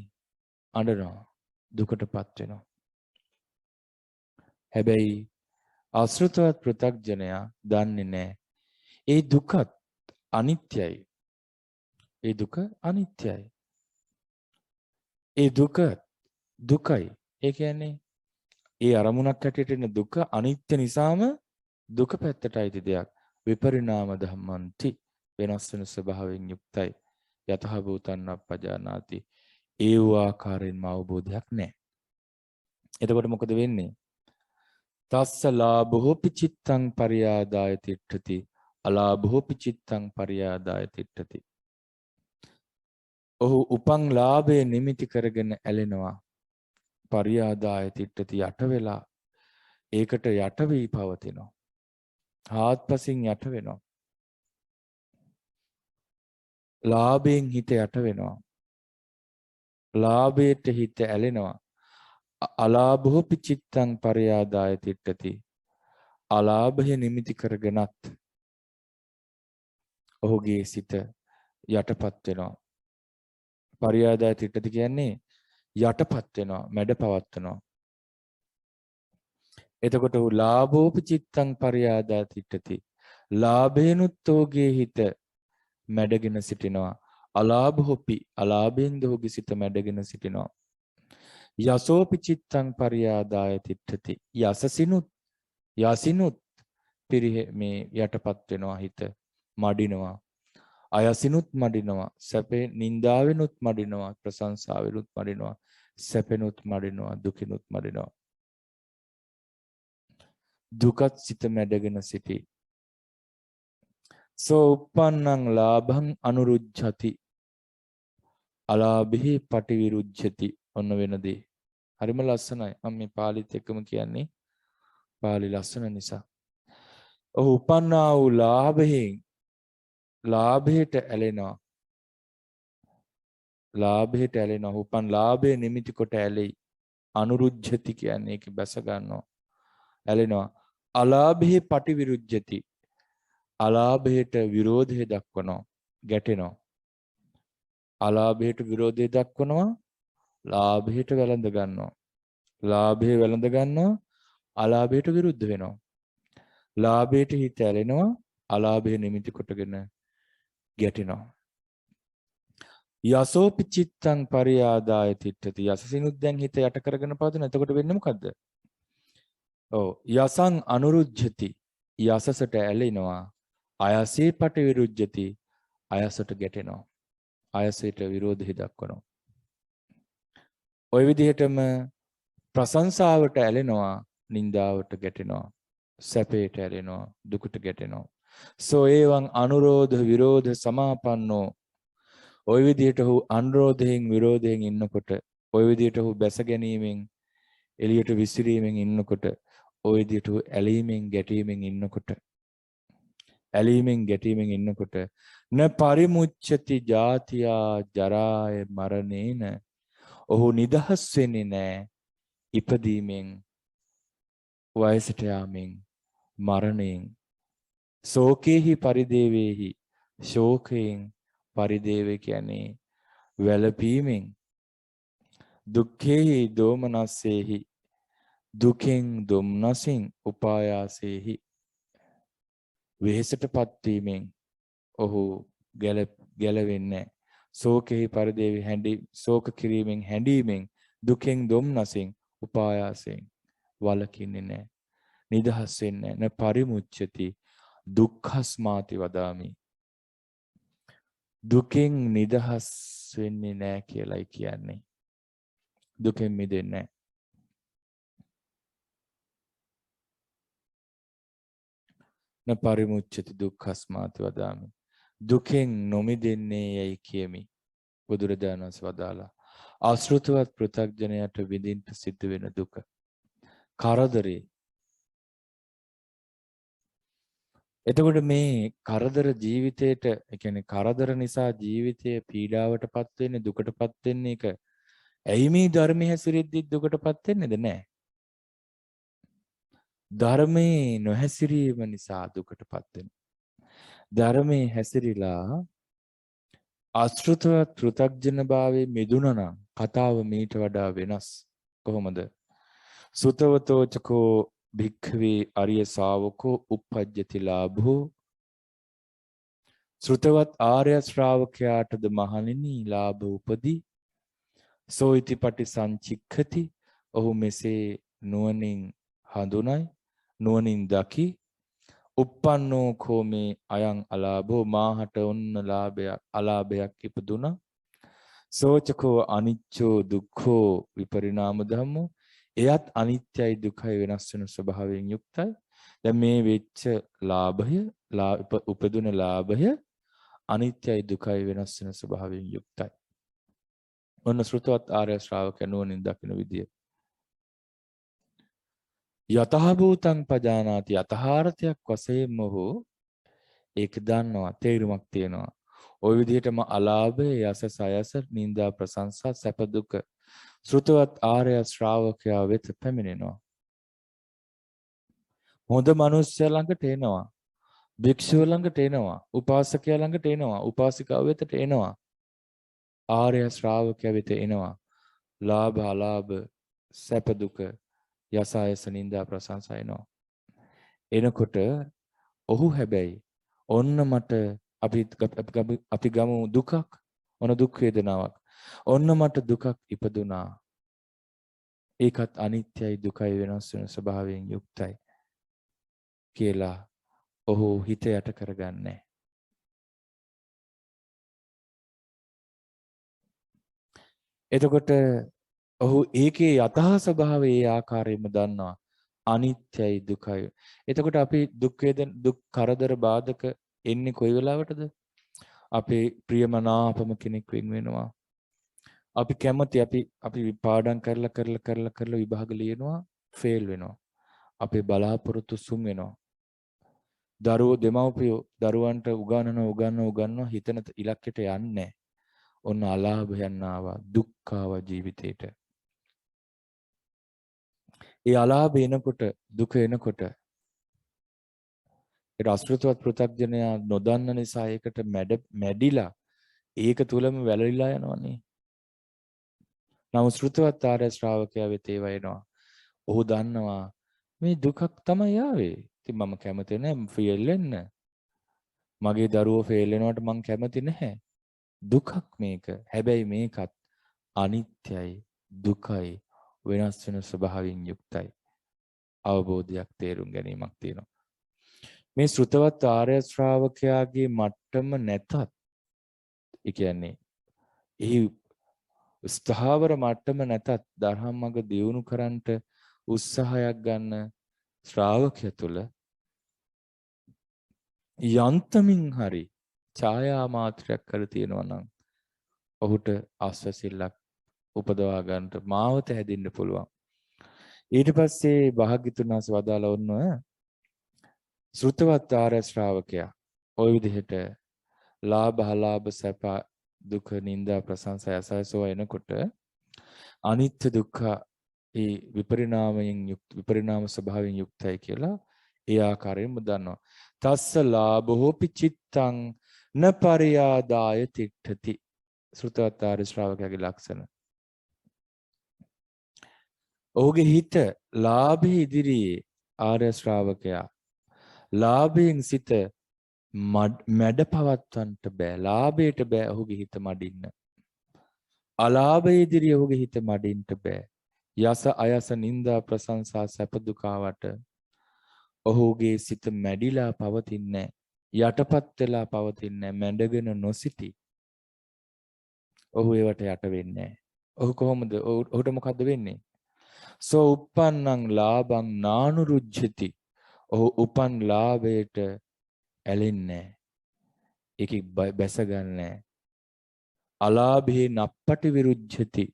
අඬනවා. දුකටපත් වෙනවා. හැබැයි ආශ්‍රිතවත් පෘථග්ජනයා දන්නේ නැහැ. ඒ දුකත් අනිත්‍යයි. ඒ දුක අනිත්‍යයි. ඒ දුක දුකයි. ඒ කියන්නේ ඒ අරමුණක් හැටියට එන දුක අනිත්‍ය නිසාම දුක පැත්තටයි දෙයක්. විපරිණාම ධම්මන්ති වෙනස් වෙන ස්වභාවයෙන් යුක්තයි. යතහ භූතං අපජානාති. ඒ වූ ආකාරයෙන්ම අවබෝධයක් නැහැ. එතකොට මොකද වෙන්නේ? තස්ස ලාභෝ පිචිත්තං පරියාදාය තිට්ඨති. අලාභෝ පිචිත්තං පරියාදාය තිට්ඨති. ඔහු උපං ලාභයේ නිමිති කරගෙන ඇලෙනවා. පරියාදාය තිට්ඨති යට වෙලා ඒකට යට වී පවතිනවා. ආත්පසින් යට වෙනවා. ලාභයෙන් හිත යට වෙනවා. ලාභයට හිත ඇලෙනවා. අලාභෝ පිචිත්තං පරියාදාය තිට්ඨති. අලාභය නිමිති කරගෙනත් ඔහුගේ සිත යටපත් වෙනවා. පරියාදාය තිට්ඨති කියන්නේ යටපත් වෙනවා, මැඩ පවත්වනවා. එතකොට ඔහු ලාභෝ පිචිත්තං පරියාදාය තිට්ඨති. ලාභේනුත් ඔහුගේ හිත මැඩගෙන සිටිනවා. අලාභෝපි අලාභෙන් ඔහුගේ සිත මැඩගෙන සිටිනවා. යසෝපි චිත්තං පරියාදාය තිට්ඨති. යසිනුත් මේ යටපත් වෙනවා හිත මඩිනවා. අයසිනුත් මඩිනවා. සැපේ නින්දාවෙනුත් මඩිනවා. ප්‍රශංසාවෙනුත් මඩිනවා. සැපෙනුත් මඩිනවා. දුකිනුත් මඩිනවා. දුකත් සිත මැඩගෙන සිටි. සෝ uppannං ලාභං අනුරුජ්ජති. අලාභේ පටිවිරුජ්ජති. ඔන්න වෙනදී. හරිම ලස්සනයි. මම මේ පාලිත් එක්කම කියන්නේ පාලි ලස්සන නිසා. ඔහු උපන්නා වූ ලාභයට ඇලෙනවා. ලාභයට ඇලෙනවා. උපන් ලාභයේ නිමිති කොට ඇලෙයි. අනුරුජ්ජති කියන්නේ ඒක බැස ගන්නවා. ඇලෙනවා. අලාභේ පටිවිරුජ්ජති. අලාභයට විරෝධය දක්වනවා. ගැටෙනවා. අලාභයට විරෝධය දක්වනවා. ලාභයට වැළඳ ගන්නවා. ලාභය වැළඳ ගන්නවා. අලාභයට විරුද්ධ වෙනවා. ලාභයට හිත ඇලෙනවා. අලාභය නිමිති කොටගෙන ගැටෙනවා. යසෝපි චිත්තං පරියාදාය තිට්ඨති. යසසිනුත් දැන් හිත යට කරගෙන පවතින. එතකොට වෙන්නේ මොකද්ද? ඔව් යසං අනුරුජ්ජති. යසසට ඇලෙනවා. අයසේ පටිවිරුජ්ජති. අයසට ගැටෙනවා. අයසයට විරෝධය දක්වනවා. ওই විදිහටම ප්‍රශංසාවට ඇලෙනවා, නින්දාවට ගැටෙනවා, සැපයට ඇලෙනවා, දුකට ගැටෙනවා. සෝ එවං අනුරෝධ විරෝධ සමාපන්නෝ. ওই විදිහට ඔහු අනුරෝධයෙන් විරෝධයෙන් ඉන්නකොට, ওই විදිහට ඔහු බැස ගැනීමෙන් එළියට විසිරීමෙන් ඉන්නකොට, ওই විදිහට ඇලීමෙන් ගැටීමෙන් ඉන්නකොට, ඇලීමෙන් ගැටීමෙන් ඉන්නකොට න පරිමුච්ඡති ජාතියා ජරාය මරණේන. ඔහු නිදහස් වෙන්නේ නැහැ ඉපදීමෙන්, වයසට යාමෙන්, මරණයෙන්. ශෝකේහි පරිදේවේහි. ශෝකයෙන් පරිදේව කියන්නේ වැළපීමෙන්. දුක්ඛේහි දෝමනස්සේහි. දුකෙන් දුම්නසින් උපායාසේහි. වෙහෙසටපත් වීමෙන් ඔහු ගැලවෙන්නේ. ශෝකෙහි පරිදේවි ශෝක කිරීමෙන් හැඬීමෙන් දුකෙන් දුම්නසින් උපායාසයෙන් වළකින්නේ නැහැ. නිදහස් වෙන්නේ නැහැ. න පරිමුච්ඡති දුක්ඛස්මාති වදාමි. දුකෙන් නිදහස් වෙන්නේ නැහැ කියලායි කියන්නේ. දුකෙන් මිදෙන්නේ නැහැ. න පරිමුච්ඡති දුක්ඛස්මාති වදාමි. දුකෙන් නොමිදෙන්නේ යයි කියමි. බුදුරජාණන් වහන්සේ වදාලා ආශ්‍රිතවත් පෘථග්ජනයට විඳින්න සිද්ධ වෙන දුක. කරදරේ. එතකොට මේ කරදර ජීවිතේට, ඒ කියන්නේ කරදර නිසා ජීවිතයේ පීඩාවටපත් වෙන්නේ, දුකටපත් වෙන්නේ එක. ඇයි මේ ධර්මයේ හැසිරෙද්දි දුකටපත් වෙන්නේද? නැහැ. ධර්මයේ නොහැසිරීම නිසා දුකටපත් වෙනවා. ධර්මයේ හැසිරීලා ආශ්‍රිතවත් පෘථග්ජන භාවයේ මිදුණා නම් කතාව මීට වඩා වෙනස්. කොහොමද? සුතවතෝ චකෝ භික්ඛවේ අරිය ශාවකෝ uppajjati ලාභෝ. ශ්‍රුතවත් ආර්ය ශ්‍රාවකයාටද මහණෙනි ලාභ උපදී. සෝ ඉතිපටි සංචික්ඛති. ඔහු මෙසේ නුවණින් හඳුනයි, නුවණින් දකි. uppannෝ කෝමේ අයං අලාභෝ. මාහට ඔන්න ලාභයක් අලාභයක් ඉපදුනා. සෝචකෝ අනිච්චෝ දුක්ඛෝ විපරිණාම ධම්මෝ. එයත් අනිත්‍යයි දුකයි වෙනස් වෙන ස්වභාවයෙන් යුක්තයි. දැන් මේ වෙච්ච ලාභය, උපදුන ලාභය අනිත්‍යයි දුකයි වෙනස් වෙන ස්වභාවයෙන් යුක්තයි. ඔන්න ශ්‍රුතවත් ආර්ය ශ්‍රාවකයන් නුවණින් දකින විදිය. යතහ භූතං පජානාති. යථාර්ථයක් වශයෙන්ම ඔහු ඒක දන්නවා, තේරුමක් තියෙනවා. ওই විදිහටම අලාභය, යසස අයස, නිന്ദා ප්‍රශංසා, සැප දුක ශ්‍රුතවත් ආර්ය ශ්‍රාවකයා වෙත පැමිණෙනවා. හොඳ මිනිස්සයා ළඟට එනවා, භික්ෂුව ළඟට එනවා, උපාසකයා ළඟට එනවා, උපාසිකාව වෙතට එනවා, ආර්ය ශ්‍රාවකයා වෙත එනවා. ලාභ අලාභ, සැප දුක, යස අයස, නිന്ദා ප්‍රශංසා එනවා. එනකොට ඔහු හැබැයි ඔන්න මට අපි ගමු දුකක්, ඔන්න දුක් වේදනාවක්. ඔන්න මට දුකක් ඉපදුනා. ඒකත් අනිත්‍යයි දුකයි වෙනස් වෙන ස්වභාවයෙන් යුක්තයි කියලා ඔහු හිත යට කරගන්නේ. එතකොට ඔහු ඒකේ යථා ස්වභාවය ඒ ආකාරයෙන්ම දන්නවා. අනිත්‍යයි දුකයි. එතකොට අපි දුක් කරදර බාධක එන්නේ කොයි වෙලාවටද? අපේ ප්‍රියමනාපම කෙනෙක් වෙන් වෙනවා. අපි කැමති අපි පාඩම් කරලා විභාග ලියනවා, ෆේල් වෙනවා. අපේ බලාපොරොත්තු සුන් වෙනවා. දරුවෝ දෙමව්පියෝ දරුවන්ට උගන්වනවා හිතන ඉලක්කයට යන්නේ. ඔන්න අලාභයන් ආවා, දුක් ආවා ජීවිතේට. ඒ අලාභ එනකොට, දුක එනකොට ඒ අසෘතවත් පෘථග්ජනයා නොදන්න නිසා ඒකට මැඩිලා ඒක තුලම වැළලීලා යනවනේ. නමුත් ශ්‍රුතවත් ආර්ය ශ්‍රාවකයා වෙත ඒව එනවා. ඔහු දන්නවා මේ දුකක් තමයි ආවේ. ඉතින් මම කැමති නැහැ ෆේල් වෙන්න. මගේ දරුවෝ ෆේල් වෙනවට මම කැමති නැහැ. දුකක් මේක. හැබැයි මේකත් අනිත්‍යයි, දුකයි, වෙනස් වෙන ස්වභාවයෙන් යුක්තයි. අවබෝධයක්, තේරුම් ගැනීමක් තියෙනවා. මේ ශ්‍රුතවත් ආර්ය ශ්‍රාවකයාගේ මට්ටම නැතත්, ඒ කියන්නේ එහි ස්ථාවර මට්ටම නැතත් දහම් මඟ දියුණු කරන්නට උත්සාහයක් ගන්න ශ්‍රාවකය තුළ යන්තමින් හරි ඡායා මාත්‍රයක් කර තියෙනවා නම් ඔහුට ආස්වැසිල්ලක් උපදවා ගන්නට මාවත හැදින්න පුළුවන්. ඊට පස්සේ භාග්‍යතුන් වහන්සේ වදාළ ඔන්න ශ්‍රුතවත් ආර්ය ශ්‍රාවකයා ওই විදිහට ලාභ අලාභ සැප දුක නිന്ദා ප්‍රශංසා යසසෝ එනකොට අනිත්‍ය දුක්ඛ ඒ විපරිණාම ස්වභාවයෙන් යුක්තයි කියලා ඒ ආකාරයෙන්ම දන්නවා. තස්ස ලාභෝපි චිත්තං න පරියාදාය තිට්ඨති. ශ්‍රුතවත් ආර්ය ශ්‍රාවකයාගේ ලක්ෂණ. ඔහුගේ හිත ලාභයේ ඉදිරියේ ආර්ය ශ්‍රාවකයා ලාභයෙන් සිත මැඩ පවත්වන්නට බෑ. ලාභයට බෑ ඔහුගේ හිත මඩින්න. අලාභයේ ඉදිරියේ ඔහුගේ හිත මඩින්නට බෑ. යස අයස නිന്ദා ප්‍රශංසා සැප දුකාවට ඔහුගේ සිත මැඩිලා පවතින්නේ යටපත් වෙලා පවතින්නේ මැඩගෙන නොසිටි. ඔහු ඒවට යට වෙන්නේ ඔහු කොහොමද ඔහුට මොකද්ද වෙන්නේ? සෝ uppannං ලාභං නානුරුජ්ජති. ඔහු උපන් ලාභයට ඇලෙන්නේ ඒකේ බැසගන්නේ. අලාභේ නප්පටි විරුජ්ජති.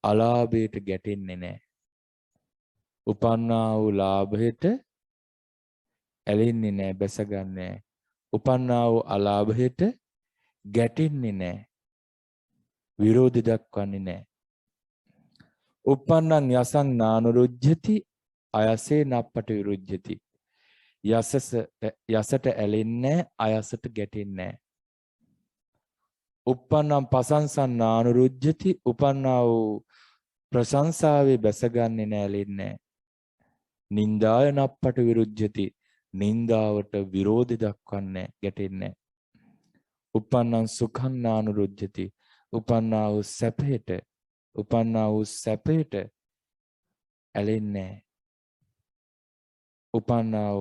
අලාභයට ගැටෙන්නේ නැහැ. උපන්නා වූ ලාභයට ඇලෙන්නේ නැහැ, බැසගන්නේ. උපන්නා වූ අලාභයට ගැටෙන්නේ නැහැ. විරෝධය දක්වන්නේ නැහැ. uppannං යසං නානුරුජ්ජති අයසේ නප්පටි විරුජ්ජති. යසට ඇලෙන්නේ අයසට ගැටෙන්නේ නැහැ. uppannam pasansan නානුරුජ්ජති. උපන්නා වූ ප්‍රශංසාවේ බැසගන්නේ නැලෙන්නේ. නින්දාය නප්පට විරුජ්ජති. නින්දාවට විරෝධය දක්වන්නේ ගැටෙන්නේ. uppannam සුඛං නානුරුජ්ජති. උපන්නා වූ සැපයට ඇලෙන්නේ. උපන්නා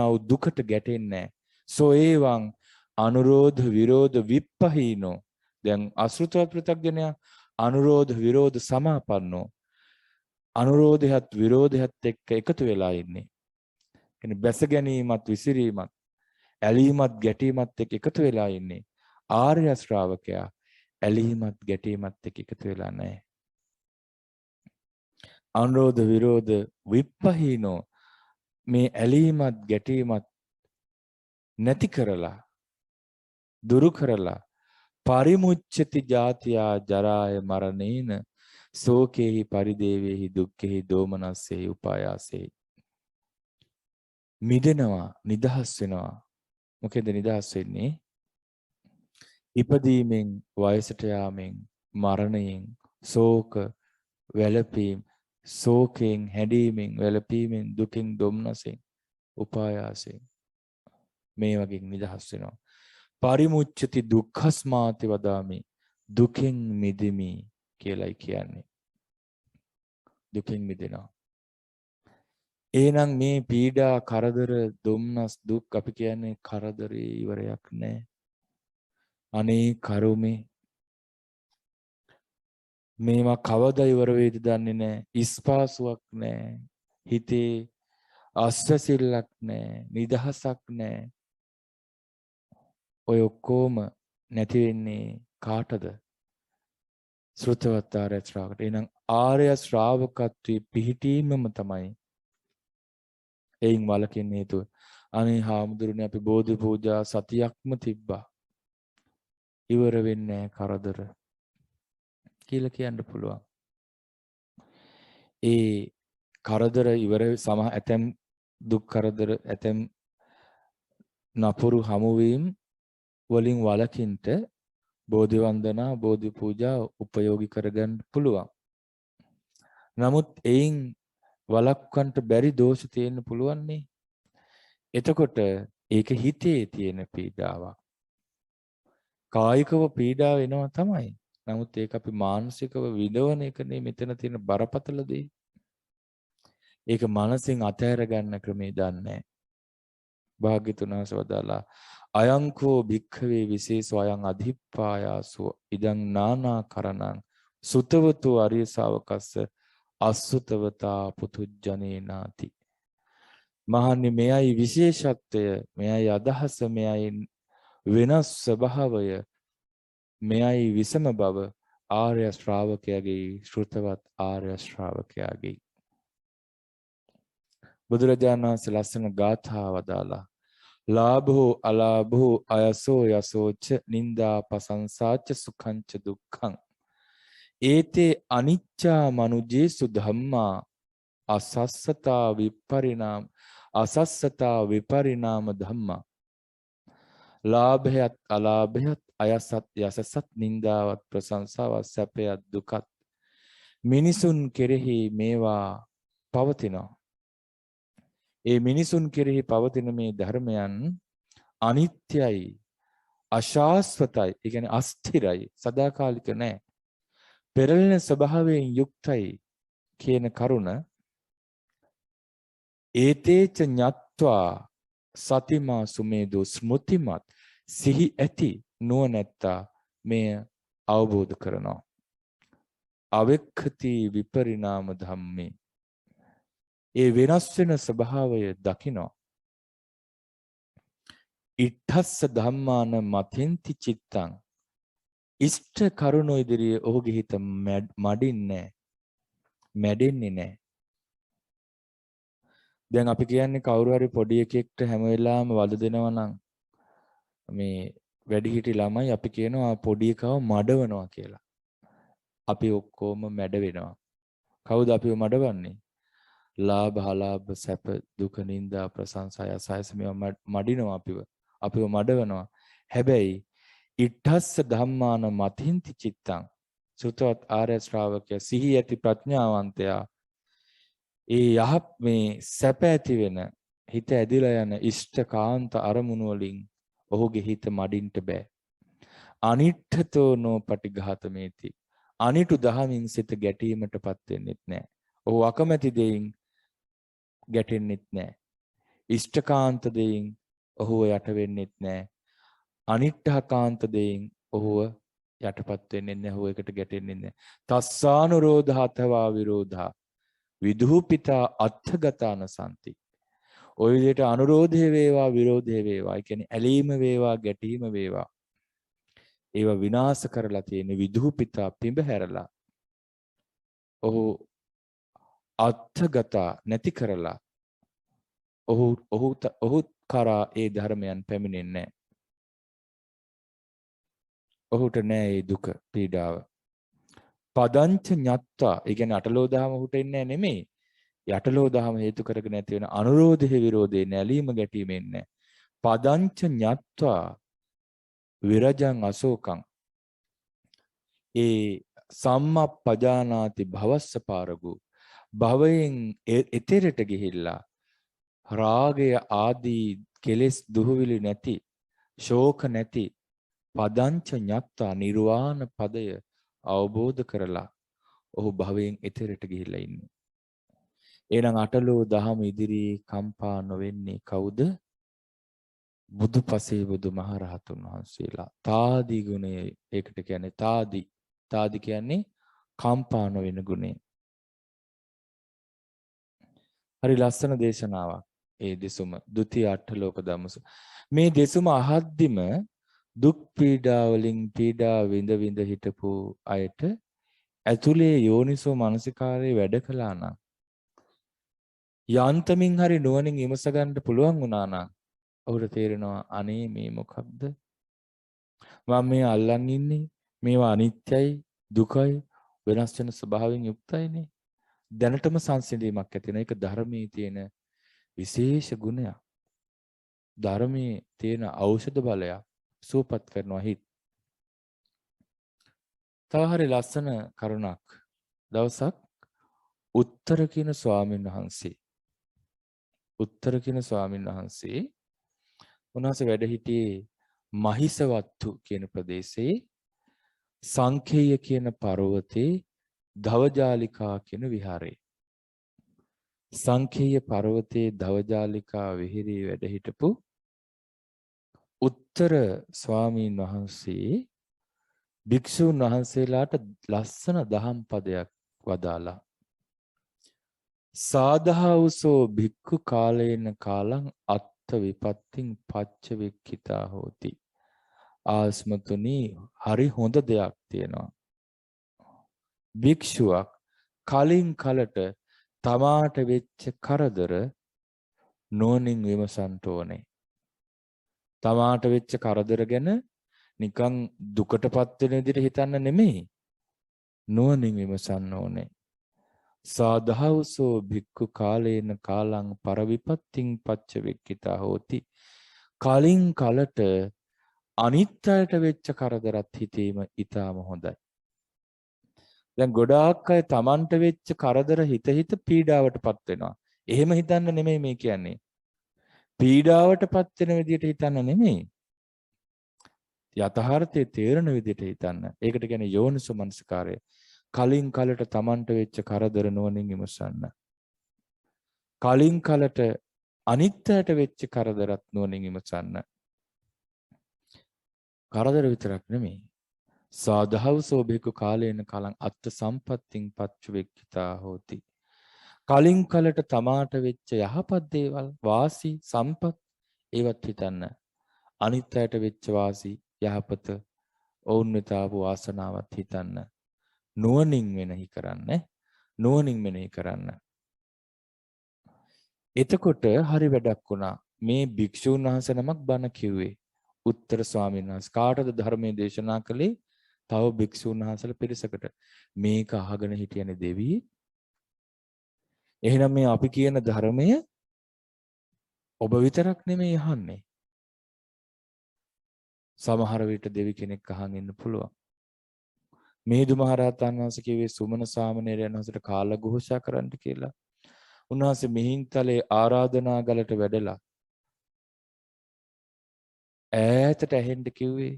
වූ දුකට ගැටෙන්නේ. සෝ ඒවං අනුරෝධ විරෝධ විප්පහීනෝ. දැන් අසෘතව පෘථග්ජනයා අනුරෝධ විරෝධ සමාපන්නෝ. අනුරෝධයත් විරෝධයත් එක්ක එකතු වෙලා ඉන්නේ. කියන්නේ බැස ගැනීමත් විසිරීමත් ඇලීමත් ගැටීමත් එක්ක එකතු වෙලා ඉන්නේ. ආර්ය ශ්‍රාවකයා ඇලීමත් ගැටීමත් එක්ක එකතු වෙලා නැහැ. අනුරෝධ විරෝධ විප්පහීනෝ. මේ ඇලීමත් ගැටීමත් නැති කරලා දුරු කරලා පරිමුච්ඡති ජාතියා ජරාය මරණේන සෝකේහි පරිදේවේහි දුක්ඛේහි දෝමනස්සේහි උපායාසේහි. මිදෙනවා, නිදහස් වෙනවා. මොකෙන්ද නිදහස් වෙන්නේ? ඉපදීමෙන්, වයසට යාමෙන්, මරණයෙන්, ශෝක වැළපීම්, ශෝකයෙන් හැඬීමෙන්, වැළපීමෙන්, දුකින් දොම්නසෙන්, උපායාසයෙන් මේ වගේ නිදහස් වෙනවා. පරිමුච්ඡති දුක්ඛස්මාති වදාමි. දුකෙන් මිදෙමි කියලායි කියන්නේ. දුකෙන් මිදෙනවා. එහෙනම් මේ පීඩා, කරදර, දුම්නස්, දුක් අපි කියන්නේ කරදරේ ඉවරයක් නැහැ. අනේ කරුමේ මේවා කවදා ඉවර වෙයිද දන්නේ නැහැ. ඉස්පාසුවක් නැහැ. හිතේ අස්වැසිල්ලක් නැහැ. නිදහසක් නැහැ. ඔය ඔක්කොම නැති වෙන්නේ කාටද? ශ්‍රුතවත් ආර්ය ශ්‍රාවකට. එහෙනම් ආර්ය ශ්‍රාවකත්වයේ පිහිටීමම තමයි එයින් වලකින් හේතුව. අනේ හාමුදුරනේ අපි බෝධි පූජා සතියක්ම තිබ්බා. ඉවර වෙන්නේ කරදර කියලා කියන්න පුළුවන්. ඒ කරදර ඉවර ඇතැම් දුක් කරදර ඇතැම් නපුරු හමුවීම් වලින් වලකින්ට බෝධි වන්දනා බෝධි පූජා උපයෝගී කරගන්න පුළුවන්. නමුත් එයින් වළක්වන්නට බැරි දෝෂ තියෙන්න පුළුවන් නේ. එතකොට ඒක හිතේ තියෙන පීඩාවක්. කායිකව පීඩාව එනවා තමයි. නමුත් ඒක අපි මානසිකව විඳවන එකනේ මෙතන තියෙන බරපතල දේ. ඒක මනසින් අතහැර ගන්න ක්‍රමේ දන්නේ. භාග්‍යතුන් වහන්සේ වදාලා අයංකෝ භික්ඛවේ විශේෂෝ අයං අධිප්පායාසෝ ඉදං නානා කරණං සුතවතු අරිය ශාවකස්ස අසුතවතා පුතුජනේනාති. මහන්නේ මෙයයි විශේෂත්වය, මෙයයි අදහස, මෙයයි වෙනස් ස්වභාවය, මෙයයි විසම බව ආර්ය ශ්‍රාවකයාගේ, ශ්‍රුතවත් ආර්ය ශ්‍රාවකයාගේ. බුදුරජාණන් වහන්සේ ලස්සන ගාථා වදාලා ලාභෝ අලාභෝ අයසෝ යසෝච නින්දා පසංසාච සුඛංච දුක්ඛං ඒතේ අනිච්චා මනුජේසු ධම්මා අසස්සතා විපරිණාම ධම්මා. ලාභයත් අලාභයත් අයසත් යසසත් නින්දාවත් ප්‍රශංසාවත් සැපයත් දුකත් මිනිසුන් කෙරෙහි මේවා පවතිනවා. ඒ මිනිසුන් කෙරෙහි පවතින මේ ධර්මයන් අනිත්‍යයි, අශාස්වතයි, ඒ කියන්නේ අස්ථිරයි, සදාකාලික නැහැ, පෙරළෙන ස්වභාවයෙන් යුක්තයි කියන කරුණ ඒතේච ඤත්වා සතිමා සුමේදෝ ස්මෘතිමත් සිහි ඇති නුවණැත්තා මෙය අවබෝධ කරනවා. අවෙක්ඛති විපරිණාම ධම්මේ, ඒ වෙනස් වෙන ස්වභාවය දකිනවා. ඉත්තස්ස ධම්මාන මතින්ති චිත්තං, ඉෂ්ඨ කරුණ ඉදිරියේ ඔහුගේ හිත මැඩෙන්නේ නැහැ. දැන් අපි කියන්නේ කවුරු හරි පොඩි එකෙක්ට හැම වෙලාවෙම වද දෙනවා නම්, මේ වැඩිහිටි ළමයි අපි කියනවා පොඩි එකව මඩවනවා කියලා. අපි ඔක්කොම මැඩ වෙනවා. කවුද අපිව මඩවන්නේ? ලාභ අලාභ සැප දුක නිന്ദා ප්‍රශංසා යසයස මේවා මඩිනවා අපිව මඩවනවා. හැබැයි ඉත්තස්ස ධම්මාන මතින්ති චිත්තං, සුතවත් ආර්ය ශ්‍රාවකයා සිහි ඇති ප්‍රඥාවන්තයා ඒ මේ සැප ඇති වෙන හිත ඇදිලා යන ඉෂ්ඨකාන්ත අරමුණු වලින් ඔහුගේ හිත මඩින්ට බෑ. අනිට්ඨතෝ නොපටිඝාතමේති, අනිටු දහමින් සිත ගැටීමටපත් වෙන්නෙත් නෑ. ඔහු අකමැති දෙයින් ගැටෙන්නෙත් නෑ. ඉෂ්ඨකාන්ත දෙයින් ඔහුව යට වෙන්නෙත් නෑ. අනිට්ඨකාන්ත දෙයින් ඔහුව යටපත් වෙන්නේ නැහැ. ඔහු එකට ගැටෙන්නේ නැහැ. තස්සානුරෝධාතවා විරෝධා විදුපිතා අත්ථගතාන සම්ති. ඔය විදිහට අනුරෝධය වේවා විරෝධය වේවා, ඒ කියන්නේ ඇලීම වේවා ගැටීම වේවා, ඒවා විනාශ කරලා තියෙන විදුපිතා පිඹ හැරලා, අත්ථගතා නැති කරලා ඔහු කරා ඒ ධර්මයන් පැමිණෙන්නේ නැහැ. ඔහුට නෑ ඒ දුක පීඩාව. පදංච ඤත්තා, ඒ කියන්නේ අටලෝ දහම ඔහුට එන්නේ නෙමෙයි. යටලෝ දහම හේතු කරගෙන ඇති වෙන අනුරෝධේ විරෝධේ නැලීම ගැටීම එන්නේ. පදංච ඤත්වා විරජං අශෝකං, ඒ සම්මප්පජානාති භවස්ස පාරගු, භවයෙන් එතරට ගිහිල්ලා රාගය ආදී කෙලෙස් දුහවිලි නැති, ශෝක නැති පදංච ඤත්තා නිර්වාණ පදය අවබෝධ කරලා ඔහු භවයෙන් එතරට ගිහිල්ලා ඉන්නේ. එහෙනම් අටලෝ දහම ඉදිරියේ කම්පා නොවෙන්නේ කවුද? බුදුපසේ බුදුමහරහතුන් වහන්සේලා. තාදී ගුණය, ඒකට කියන්නේ තාදී. තාදී කියන්නේ කම්පා නොවෙන ගුණය. හරි ලස්සන දේශනාවක්. ඒ දෙසුම ဒုတိ ය අටලෝක ධම්මස. මේ දෙසුම අහද්දිම දුක් පීඩා වලින් පීඩා විඳ විඳ හිටපු අයට ඇතුලේ යෝනිසෝ මනසිකාරයේ වැඩ කළා නම්, යන්තමින් හරි නුවණින් විමස ගන්න පුළුවන් වුණා නම් ඔහුට තේරෙනවා අනේ මේ මොකක්ද මම මේ අල්ලන් ඉන්නේ, මේවා අනිත්‍යයි දුකයි වෙනස් වෙන ස්වභාවයෙන් යුක්තයිනේ. දැනටම සංසිඳීමක් ඇති වෙන එක ධර්මයේ තියෙන විශේෂ ගුණයක්. ධර්මයේ තියෙන ඖෂධ බලයක්, සුවපත් කරනවා හිත. තව හරි ලස්සන කරුණක්. දවසක් උත්තර කියන ස්වාමීන් වහන්සේ උන්වහන්සේ වැඩ සිටියේ මහිසවත්තු කියන ප්‍රදේශයේ සංඛේය කියන පර්වතයේ ධවජාලිකා කියන විහාරේ. සංඛේය පර්වතයේ ධවජාලිකා විහිරේ වැඩ සිටපු උත්තර ස්වාමීන් වහන්සේ භික්ෂුන් වහන්සේලාට ලස්සන දහම් පදයක් වදාලා. සාධාවසෝ භික්ඛු කාලේන කාලං අත්ථ විපත්තිං පච්ච වික්ඛිතා හෝති. ආස්මතුනි හරි හොඳ දෙයක් තියෙනවා. භික්ෂුවක් කලින් කලට තමාට වෙච්ච කරදර නුවණින් විමසන්න ඕනේ. තමාට වෙච්ච කරදර ගැන නිකන් දුකටපත් වෙන විදිහට හිතන්න නෙමෙයි. නුවණින් විමසන්න ඕනේ. සාධාවසෝ භික්ඛු කාලේන කාලං පරවිපත්තිං පච්ච වික්ඛිතා හෝති. කලින් කලට අනිත් අයට වෙච්ච කරදරත් හිතීම ඊටාම හොඳයි. දැන් ගොඩාක් අය Tamanට වෙච්ච කරදර හිත හිත පීඩාවටපත් වෙනවා. එහෙම හිතන්න නෙමෙයි මේ කියන්නේ. පීඩාවටපත් වෙන විදිහට හිතන්න නෙමෙයි. යථාර්ථයේ තේරෙන විදිහට හිතන්න. ඒකට කියන්නේ යෝනිසෝ මනසිකාරය. කලින් කලට Tamanට වෙච්ච කරදර නුවණින් විමසන්න. කලින් කලට අනිත්‍යයට වෙච්ච කරදරත් නුවණින් විමසන්න. කරදර විතරක් නෙමෙයි. සාධාවසෝ භික්ඛු කාලේන කලං අත්ථ සම්පත්තිං පච්ච වික්ඛිතා හෝති. කලින් කලට තමාට වෙච්ච යහපත් දේවල් වාසි සම්පත් ඒවත් හිතන්න. අනිත්‍යයට වෙච්ච වාසි යහපත ඔවුන් වෙත ආපු වාසනාවත් හිතන්න. නුවණින් මෙනෙහි කරන්න. නුවණින් මෙනෙහි කරන්න. එතකොට හරි වැඩක් වුණා. මේ භික්ෂුන් වහන්සේ නමක් බණ කිව්වේ. උත්තර ස්වාමීන් වහන්සේ කාටද ධර්මයේ දේශනා කළේ? තව භික්ෂුන් වහන්සේලා පිරිසකට. මේක අහගෙන හිටියනේ දෙවි. එහෙනම් මේ අපි කියන ධර්මය ඔබ විතරක් නෙමෙයි අහන්නේ. සමහර විට දෙවි කෙනෙක් අහන් ඉන්න පුළුවන්. මිහිඳු මහරහතන් වහන්සේ කිව්වේ සුමන සාමණේරයන් වහන්සේට කාල ഘോഷා කරන්න කියලා. උන්වහන්සේ මිහින්තලේ ආරාධනා ගලට වැඩලා ඈතට ඇහෙන්න කිව්වේ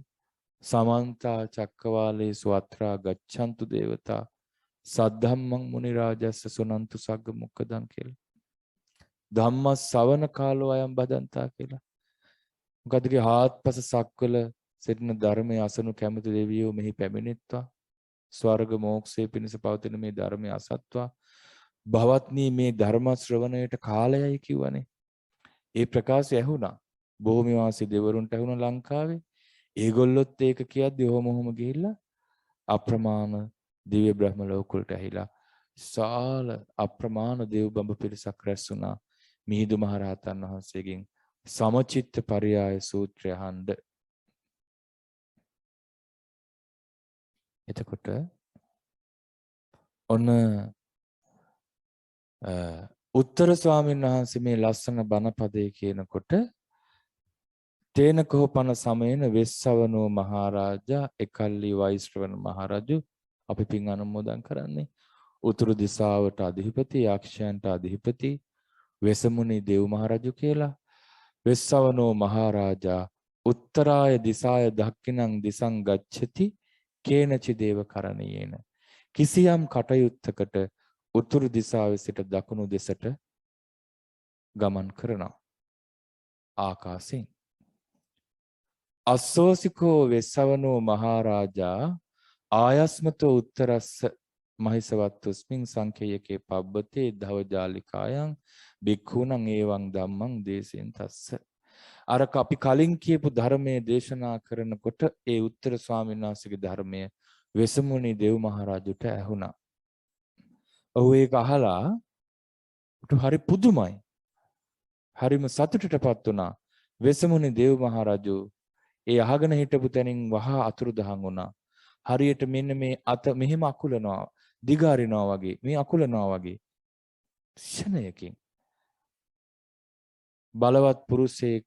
සමන්ත චක්කවාලේසු අත්‍රා ගච්ඡන්තු දේවතා සද්ධම්මං මුනි රාජස්ස සුනන්තු සග්ග මොක්කදං කියලා. ධම්ම ශ්‍රවණ කාලෝ අයම් බදන්තා කියලා. මොකද කි හාත්පස සක්වල සිටින ධර්මයේ අසනු කැමති දෙවියෝ මෙහි පැමිණෙත්වා. ස්වර්ග මෝක්ෂයේ පිණිස පවතින මේ ධර්මයේ අසත්වා. භවත්නී මේ ධර්ම ශ්‍රවණයට කාලයයි කිව්වනේ. ඒ ප්‍රකාශය ඇහුණා. භූමි වාසී දෙවරුන්ට ඇහුණා ලංකාවේ. ඒගොල්ලොත් ඒක කියද්දි ඔහොම ගිහිල්ලා අප්‍රමාණ දිව්‍ය බ්‍රහ්ම ලෝක වලට ඇහිලා සාල අප්‍රමාණ දේව බඹ පිරිසක් රැස් වුණා. මිහිඳු මහරහතන් වහන්සේගෙන් සමචිත්ත පරියාය සූත්‍රය අහන්න. එතකොට ඔන්න උත්තර ස්වාමීන් වහන්සේ මේ ලස්සන බණපදේ කියනකොට තේන කෝපන සමයන වෙස්සවනෝ මහරජා එකල්ලි වෛශ්‍රවණ මහරජු අපි පින් අනුමෝදන් කරන්නේ උතුරු දිසාවට අධිපති යක්ෂයන්ට අධිපති වෙසමුණි දේව මහරජු කියලා. වෙස්සවනෝ මහරජා උත්තරාය දිසාය දක්ඛිනං දිසං ගච්ඡති කේනචි දේව කරණීයේන. කිසියම් කටයුත්තකට උතුරු දිසාවේ සිට දකුණු දෙසට ගමන් කරනවා ආකාශයෙන්. අස්සෝසිකෝ වෙස්සවනෝ මහරජා ආයස්මතෝ උත්තරස්ස මහිසවත්තුස්මින් සංකේයකේ පබ්බතේ ධවජාලිකායන් බික්ඛූණං ඒවං ධම්මං දේශෙන් තස්ස. අර අපි කලින් කියපු ධර්මයේ දේශනා කරනකොට ඒ උත්තර ස්වාමීන් වහන්සේගේ ධර්මය වෙසමුණි දේව මහරජුට ඇහුණා. ඔහු ඒක අහලා හරි පුදුමයි. හරිම සතුටටපත් වුණා. වෙසමුණි දේව මහරජු ඒ අහගෙන හිටපු තැනින් වහා අතුරුදහන් වුණා. හරියට මෙන්න මේ අත මෙහෙම අකුලනවා, දිගාරිනවා වගේ, මේ අකුලනවා වගේ. ක්ෂණයකින් බලවත් පුරුෂයෙක්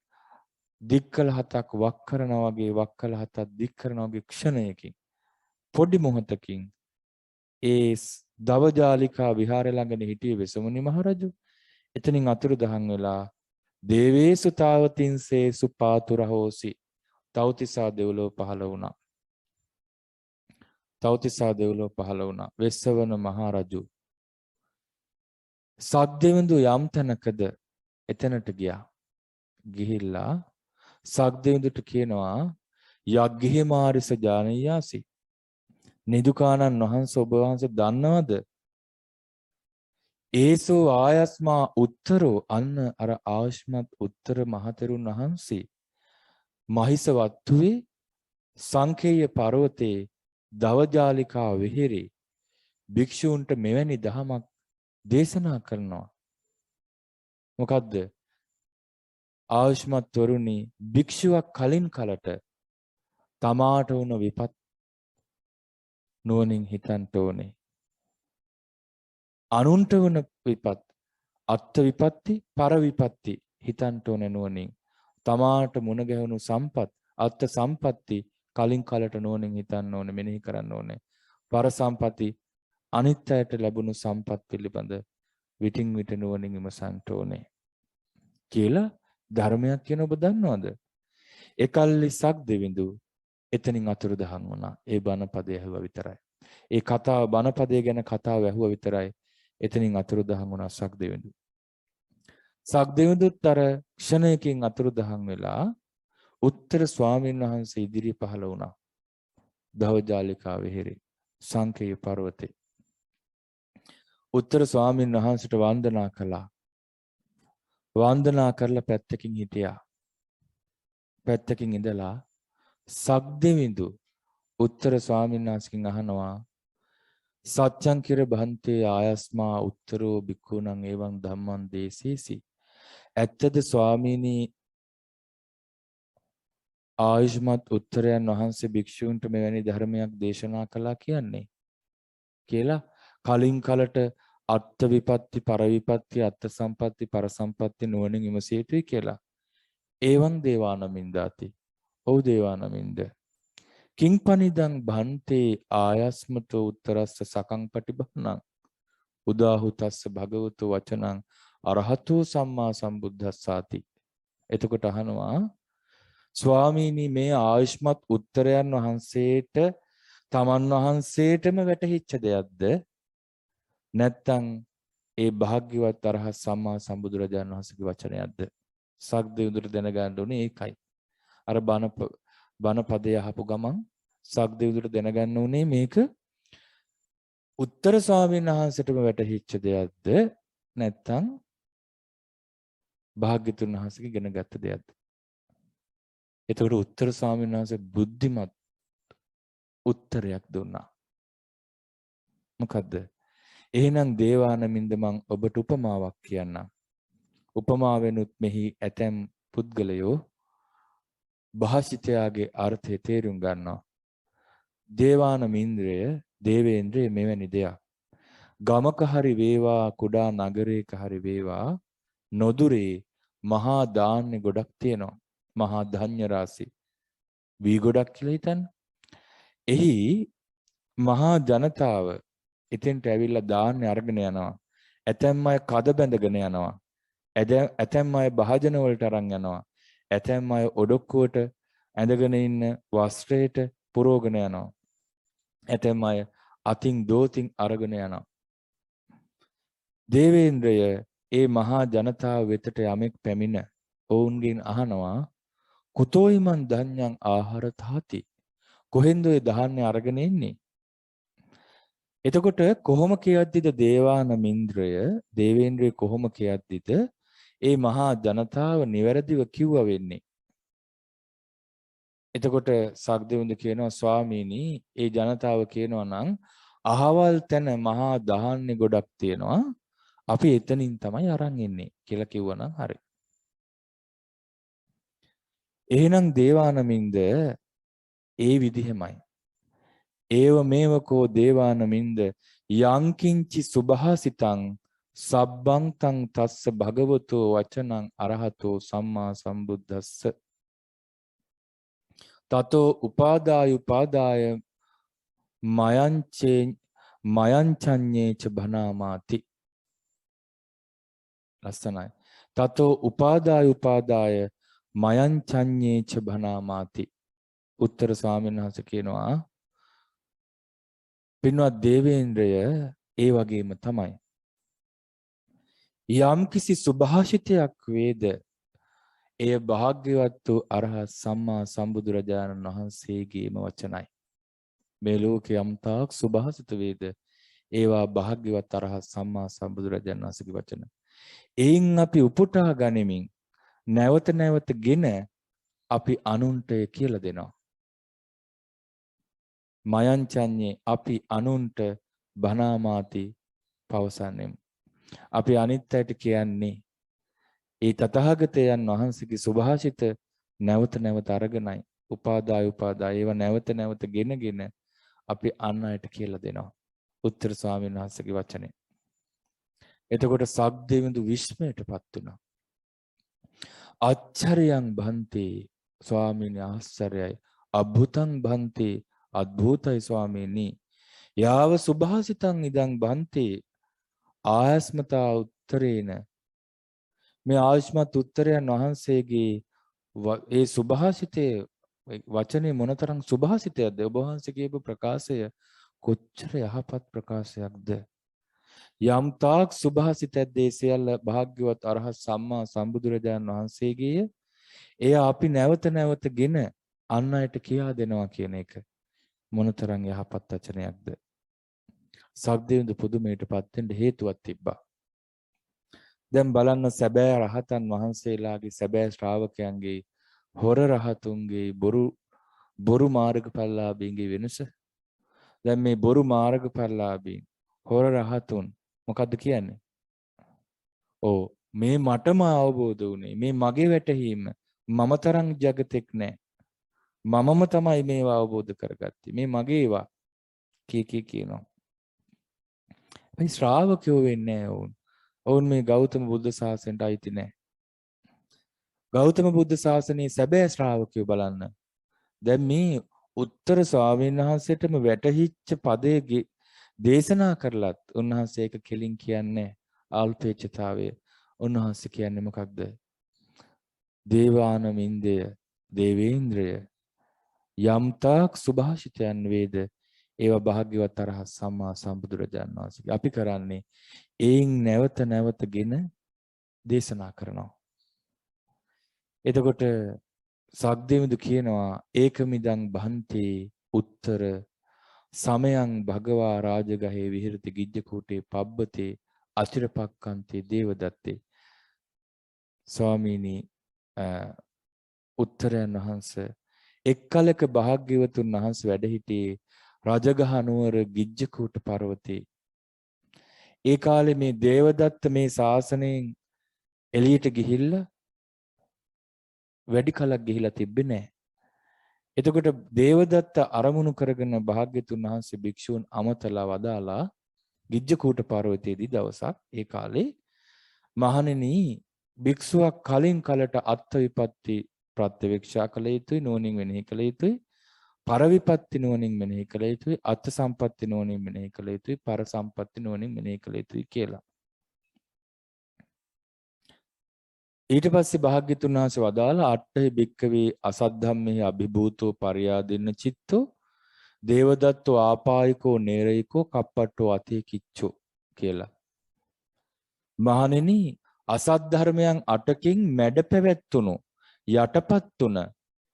දික්කල හතක් වක් කරනවා වගේ, වක්කල හතක් දික් කරනවා වගේ ක්ෂණයකින් පොඩි මොහොතකින් ඒ දවජාලිකා විහාරය ළඟනේ හිටියේ වෙසමුණි මහරජු. එතනින් අතුරුදහන් වෙලා දේවේසු තාවතින්සේසු පාතුරහෝසි තවතිසා දෙව්ලොව පහළ වුණා. තවතිසා දෙව්ලොව පහළ වුණා. වෙස්සවන මහරජු සද්දෙවඳු යම් තැනකද එතනට ගියා. ගිහිල්ලා සක්දෙවිඳුට කියනවා යග්ගේ මාරිස ජානීයාසි. නිදුකානන් වහන්සේ ඔබ වහන්සේ දන්නවද? ඒසෝ ආයස්මා උත්තරෝ අන්න අර ආයස්මත් උත්තර මහතෙරුන් වහන්සේ මහිස වත්තුවේ සංකේය පර්වතේ දවජාලිකා විහෙරේ භික්ෂූන්ට මෙවැනි දහමක් දේශනා කරනවා. මොකද්ද? ආයුෂ්මත් වරුනි භික්ෂුවක් කලින් කලට තමාට වුණ විපත් නුවණින් හිතන්න ඕනේ. අනුන්ට වුණ විපත් අත්ථ විපත්ති පර විපත්ති හිතන්න ඕනේ නුවණින්. තමාට මුණ ගැහුණු සම්පත් අත්ථ සම්පatti කලින් කලට නුවණින් හිතන්න ඕනේ, මෙනෙහි කරන්න ඕනේ. පර සම්පatti අනිත් අයට ලැබුණු සම්පත් පිළිබඳ විටින් විට නුවණින් විමසන්න ඕනේ කියලා ධර්මයක් කියන ඔබ දන්නවද? එකල්ලි සක්දෙවිඳු එතනින් අතුරුදහන් වුණා. ඒ බණපදය ඇහුවා විතරයි. ඒ කතාව බණපදය ගැන කතාව ඇහුවා විතරයි. එතනින් අතුරුදහන් වුණා සක්දෙවිඳු. සක්දෙවිඳුත් අර ක්ෂණයකින් අතුරුදහන් වෙලා උත්තර ස්වාමීන් වහන්සේ ඉදිරියේ පහළ වුණා. දවජාලිකා විහෙරේ සංකේය පර්වතේ. උත්තර ස්වාමීන් වහන්සේට වන්දනා කළා. වන්දනා කරලා පැත්තකින් හිටියා. පැත්තකින් ඉඳලා සක්දෙවිඳු උත්තර ස්වාමීන් වහන්සේගෙන් අහනවා සත්‍යං කිර බහන්තේ ආයස්මා උත්තරෝ බික්ඛුණං එවං ධම්මං දේසීසි. ඇත්තද ස්වාමීනි ආයුෂ්මත් උත්තරයන් වහන්සේ භික්ෂූන්ට මෙවැනි ධර්මයක් දේශනා කළා කියන්නේ කියලා කලින් කලට අත්ථ විපත්ති පර විපත්ති අත්ථ සම්පatti පර සම්පatti නුවණින් විමසිය යුතුයි කියලා. එවං දේවානමින්දාති. ඔව් දේවානමින්ද. කිංපනිදං භන්තේ ආයස්මතෝ උත්තරස්ස සකං පටිභන්නං උදාහුතස්ස භගවතු වචනං අරහතෝ සම්මා සම්බුද්දස්සාති. එතකොට අහනවා ස්වාමීනි මේ ආයුෂ්මත් උත්තරයන් වහන්සේට තමන් වහන්සේටම වැටහිච්ච දෙයක්ද නැත්නම් ඒ භාග්‍යවත් අරහත් සම්මා සම්බුදුරජාණන් වහන්සේගේ වචනයක්ද? සක්දෙවිඳුට දැනගන්න උනේ ඒකයි. අර බණ පදේ අහපු ගමන් සක්දෙවිඳුට දැනගන්න උනේ මේක උත්තර ස්වාමීන් වහන්සේටම වැටහිච්ච දෙයක්ද නැත්නම් භාග්‍යතුන් වහන්සේගේ ඉගෙනගත්ත දෙයක්ද? එතකොට උත්තර ස්වාමීන් වහන්සේ බුද්ධිමත් උත්තරයක් දුන්නා. මොකද්ද? එහෙනම් දේවානමින්ද මං ඔබට උපමාවක් කියන්නම්. උපමාවෙනුත් මෙහි ඇතැම් පුද්ගලයෝ භාෂිතයාගේ අර්ථය තේරුම් ගන්නවා. දේවානමින්ද්‍රය දේවේන්ද්‍රය මෙවැනි දෙයක්. ගමක හරි වේවා කුඩා නගරයක හරි වේවා නොදුරේ මහා ධාන්‍ය ගොඩක් තියෙනවා. මහා ධාන්‍ය රාශි. වී ගොඩක් කියලා හිතන්න. එහි මහා ජනතාව එතෙන්ට ඇවිල්ලා ධාන්‍ය අරගෙන යනවා. ඇතැම් අය කද බැඳගෙන යනවා. ඇතැම් අය භාජන වලට අරන් යනවා. ඇතැම් අය ඔඩොක්කුවට ඇඳගෙන ඉන්න වස්ත්‍රයට පුරවගෙන යනවා. ඇතැම් අය අතින් දෝතින් අරගෙන යනවා. දේවේන්ද්‍රය ඒ මහා ජනතාව වෙතට යමෙක් පැමිණ ඔවුන්ගෙන් අහනවා කුතෝයිමන් ධඤ්ඤං ආහාර තාති. කොහෙන්ද ඔය ධාන්‍ය අරගෙන එන්නේ? එතකොට කොහොම කියද්දිද දේවානමින්ද්‍රය දේවේන්ද්‍රය කොහොම කියද්දිද ඒ මහා ජනතාව නිවැරදිව කිව්වා වෙන්නේ? එතකොට සක්දෙවිඳු කියනවා ස්වාමීනි ඒ ජනතාව කියනවා නම් අහවල් තැන මහා ධාන්‍ය ගොඩක් තියෙනවා. අපි එතනින් තමයි අරන් එන්නේ කියලා කිව්වනම් හරි. එහෙනම් දේවානමින්ද ඒ විදිහමයි. ඒව මේවකෝ දේවානමින්ද යංකින්චි සුභාසිතං සබ්බං තං තස්ස භගවතෝ වචනං අරහතෝ සම්මා සම්බුද්දස්ස තතෝ උපාදාය මයංචඤ්ඤේච භනාමාති. ලස්සනයි. තතෝ උපාදාය මයංචඤ්ඤේච භනාමාති. උත්තර ස්වාමීන් වහන්සේ කියනවා පින්වත් දේවේන්ද්‍රය ඒ වගේම තමයි. යම් කිසි සුභාෂිතයක් වේද එය භාග්‍යවත් වූ අරහත් සම්මා සම්බුදුරජාණන් වහන්සේගේම වචනයි. මේ ලෝකේ යම්තාක් සුභාසිත වේද ඒවා භාග්‍යවත් අරහත් සම්මා සම්බුදුරජාණන් වහන්සේගේ වචන. එයින් අපි උපුටා ගනිමින් නැවත නැවතගෙන අපි අනුන්ට කියලා දෙනවා. මයංචඤ්ඤේ අපි අනුන්ට බණාමාති පවසන්නෙමු. අපි අනිත් අයට කියන්නේ ඒ තථාගතයන් වහන්සේගේ සුභාෂිත නැවත නැවත අරගෙනයි උපාදාය ඒව නැවත නැවත ගෙනගෙන අපි අන් අයට කියලා දෙනවා. උත්තර ස්වාමීන් වහන්සේගේ වචනේ. එතකොට සක්දෙවිඳු විස්මයටපත් වුණා. ආච්චර්යං භන්තේ ස්වාමීන් ආශ්චර්යයි. අද්භුතං භන්තේ අද්භූතයි ස්වාමීනි. යාව සුභාසිතං ඉදං භන්තේ ආයස්මතා උත්තරේන. මේ ආයස්මත් උත්තරයන් වහන්සේගේ ඒ සුභාසිතේ වචනේ මොනතරම් සුභාසිතයක්ද? ඔබ වහන්සේ කියපු ප්‍රකාශය කොච්චර යහපත් ප්‍රකාශයක්ද? යම් තාක් සුභාසිතයක්ද ඒ සියල්ල භාග්‍යවත් අරහත් සම්මා සම්බුදුරජාණන් වහන්සේගේය. එය අපි නැවත නැවතගෙන අන් අයට කියා දෙනවා කියන එක මොනතරම් යහපත් වචනයක්ද? සක්දෙවිඳු පුදුමයටපත් වෙන්න හේතුවක් තිබ්බා. දැන් බලන්න සැබෑ රහතන් වහන්සේලාගේ සැබෑ ශ්‍රාවකයන්ගේ හොර රහතුන්ගේ බොරු මාර්ගඵලලාභීන්ගේ වෙනස. දැන් මේ බොරු මාර්ගඵලලාභීන් හොර රහතුන් මොකද්ද කියන්නේ? ඔව් මේ මටම අවබෝධ වුණේ මේ මගේ වැටහීම මම තරම් జగතෙක් නෑ. මමම තමයි මේවා අවබෝධ කරගත්තේ. මේ මගේ ඒවා කියනවා. මේ ශ්‍රාවකයෝ වෙන්නේ නැහැ වුන්. ඔවුන් මේ ගෞතම බුද්ධ ශාසනයට අයිති නැහැ. ගෞතම බුද්ධ ශාසනයේ සැබෑ ශ්‍රාවකයෝ බලන්න. දැන් මේ උත්තර ස්වාමීන් වහන්සේටම වැටහිච්ච පදයේ දේශනා කරලත් උන්වහන්සේ ඒක කෙලින් කියන්නේ අල්පේච්ඡතාවය. උන්වහන්සේ කියන්නේ මොකක්ද? දේවානමින්දය දේවේන්ද්‍රය යම්තාක් සුභාෂිතයන් වේද ඒවා භාග්‍යවත් අරහත් සම්මා සම්බුදුරජාණන් වහන්සේ. අපි කරන්නේ ඒන් නැවත නැවතගෙන දේශනා කරනවා. එතකොට සක්දෙවිඳු කියනවා ඒකමිදං භන්තේ උත්තර සමයං භගවා රාජගහේ විහෙරති ගිජ්ජකූටේ පබ්බතේ අචිරපක්කන්තේ දේවදත්තේ. ස්වාමීනි උත්තරයන් වහන්සේ එක් කලක භාග්‍යවතුන් වහන්සේ වැඩ සිටියේ රජගහ නුවර ගිජ්ජකූට පර්වතේ. ඒ කාලේ මේ දේවදත්ත මේ ශාසනයෙන් එළියට ගිහිල්ලා වැඩි කලක් ගිහිලා තිබ්බේ නැහැ. එතකොට දේවදත්ත අරමුණු කරගෙන භාග්‍යතුන් වහන්සේ භික්ෂූන් අමතලා වදාලා ගිජ්ජකූට පර්වතයේදී දවසක් ඒ කාලේ මහණෙනි භික්ෂුවක් කලින් කලට අත්ථ විපත්ති ප්‍රත්‍යවේක්ෂා කළ යුතුයි, නුවණින් මෙනෙහි කළ යුතුයි, පරවිපත්ති නුවණින් මෙනෙහි කළ යුතුයි, අත්ථ සම්පatti නුවණින් මෙනෙහි කළ යුතුයි, පර සම්පatti නුවණින් මෙනෙහි කළ යුතුයි කියලා. ඊට පස්සේ භාග්‍යතුන් වහන්සේ වදාලා අට්ඨේ භික්ඛවේ අසද්ධම්මේ අභිභූතෝ පරියාදින්න චිත්තෝ දේවදත්තෝ ආපායිකෝ නේරයිකෝ කප්පට්ටෝ අතේ කිච්චෝ කියලා. මහණෙනි අසත් ධර්මයන් 8කින් මැඩ පැවැත්තුණු යටපත් තුන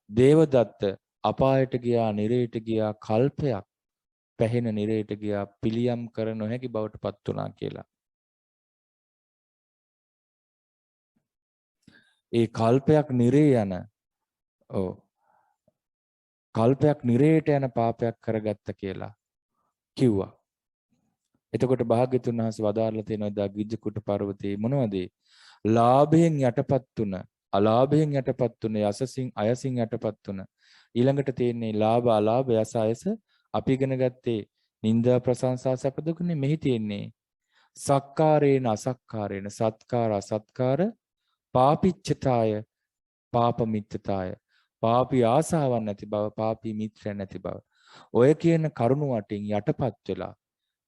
දේවදත්ත අපායට ගියා, නිරයට ගියා, කල්පයක් පැහෙන නිරයට ගියා, පිළියම් කර නොහැකි බවට පත් වුණා කියලා. ඒ කල්පයක් නිරේ යන කල්පයක් නිරේට යන පාපයක් කරගත්ත කියලා කිව්වා. එතකොට භාග්‍යතුන් වහන්සේ වදාarලා තියෙනවා දා ගිජ්ජකූට පර්වතයේ මොනවද? ලාභයෙන් යටපත් තුන, අලාභයෙන් යටපත් තුන, යසසින් අයසින් යටපත් තුන. ඊළඟට තියෙන්නේ ලාභ අලාභ යස අයස. අපි ඉගෙන ගත්තේ නිന്ദා ප්‍රශංසා සැප දුකනේ. මෙහි තියෙන්නේ සක්කාරේන අසක්කාරේන, සත්කාර අසත්කාර, පාපිච්ඡතාය පාපමිච්ඡතාය, පාපී ආසාවක් නැති බව, පාපී මිත්‍රයන් නැති බව. ඔය කියන කරුණ වටින් යටපත් වෙලා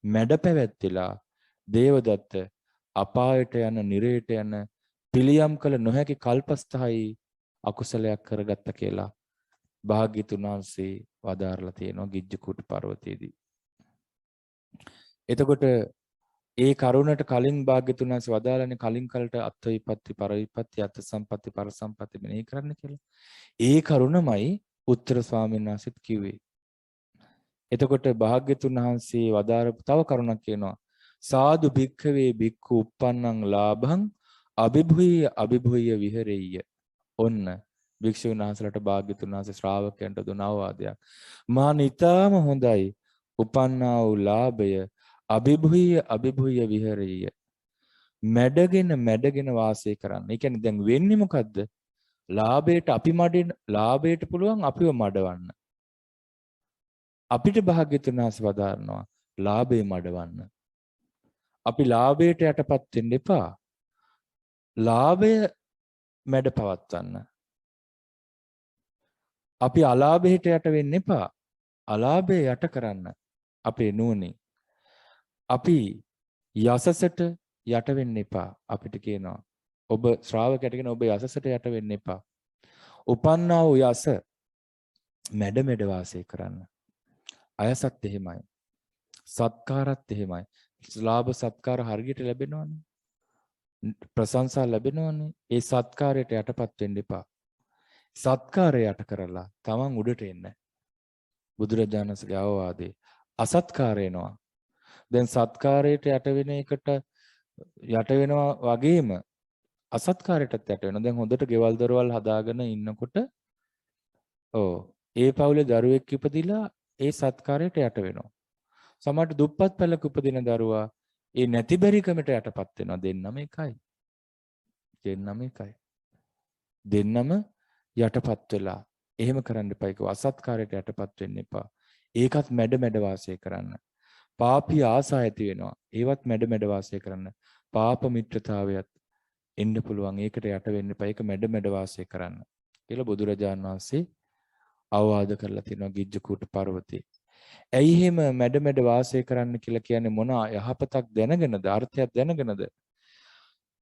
මැඩ පැවැත්තිලා දේවදත්ත අපායට යන, නිරයට යන, පිළියම් කළ නොහැකි කල්පස්ථායි අකුසලයක් කරගත්ත කියලා භාග්‍යතුන් වහන්සේ වදාරලා තියෙනවා ගිජ්ජකූට පර්වතයේදී. එතකොට ඒ කරුණට කලින් භාග්‍යතුන් වහන්සේ වදාළනේ කලින් කලට අත්ථ විපත්ති පර විපත්ති අත්ථ සම්පatti පර සම්පatti මෙනෙහි කරන්න කියලා. ඒ කරුණමයි උත්තර ස්වාමීන් වහන්සේත් කිව්වේ. එතකොට භාග්‍යතුන් වහන්සේ වදාරපු තව කරුණක් කියනවා. සාදු භික්ඛවේ භික්ඛු uppannං ලාභං අභිභූය අභිභූය විහෙරෙය්‍ය. ඔන්න භික්ෂුන් වහන්සේලාට භාග්‍යතුන් වහන්සේ ශ්‍රාවකයන්ට දුන අවවාදයක්. මා නිතාම හොඳයි උපන්නා වූ ලාභය අභිභූය අභිභූය විහෙරෙය්‍ය. මැඩගෙන වාසය කරන්න. ඒ කියන්නේ දැන් වෙන්නේ මොකද්ද? ලාභයට අපි මඩින් ලාභයට පුළුවන් අපිව මඩවන්න. අපිට භාග්‍යතුන් වහන්සේ වදාරනවා ලාභේ මඩවන්න. අපි ලාභයට යටපත් වෙන්න එපා. ලාභය මැඩ පවත්වන්න. අපි අලාභයට යට වෙන්න එපා. අලාභය යට කරන්න. අපේ නුවණින්. අපි යසසට යට වෙන්න එපා. අපිට කියනවා ඔබ ශ්‍රාවකයට කියන ඔබ යසසට යට වෙන්න එපා. උපන්නා වූ යස මැඩ වාසය කරන්න. අයසත් එහෙමයි. සත්කාරත් එහෙමයි. ලාභ සත්කාර හරියට ලැබෙනවනේ. ප්‍රශංසා ලැබෙනවනේ. ඒ සත්කාරයට යටපත් වෙන්න එපා. සත්කාරය යට කරලා තමන් උඩට එන්න. බුදුරජාණන්සේගේ අවවාදේ අසත්කාරේනවා. දැන් සත්කාරයට යට වෙන එකට යට වෙනවා වගේම අසත්කාරයටත් යට වෙනවා. දැන් හොඳට ගෙවල් දොරවල් හදාගෙන ඉන්නකොට ඒ පවුලේ දරුවෙක් ඉපදිලා ඒ සත්කාරයට යට වෙනවා. සමහරට දුප්පත් පැලක උපදින දරුවා ඒ නැතිබරිකමට යටපත් වෙනවා. දෙන්නම එකයි. දෙන්නම යටපත් වෙලා එහෙම කරන්න එපා. ඒක අසත්කාරයට යටපත් වෙන්න එපා. ඒකත් මැඩ වාසය කරන්න. පාපී ආසා ඇති වෙනවා. ඒවත් මැඩ වාසය කරන්න. පාප මිත්‍රතාවයත් එන්න පුළුවන්. ඒකට යට වෙන්න එපා. ඒක මැඩ වාසය කරන්න. කියලා බුදුරජාණන් වහන්සේ අවවාද කරලා තිනවා ගිජ්ජකූට පර්වතේ. ඇයි එහෙම මැඩ වාසය කරන්න කියලා කියන්නේ මොන යහපතක් දැනගෙනද අර්ථයක් දැනගෙනද?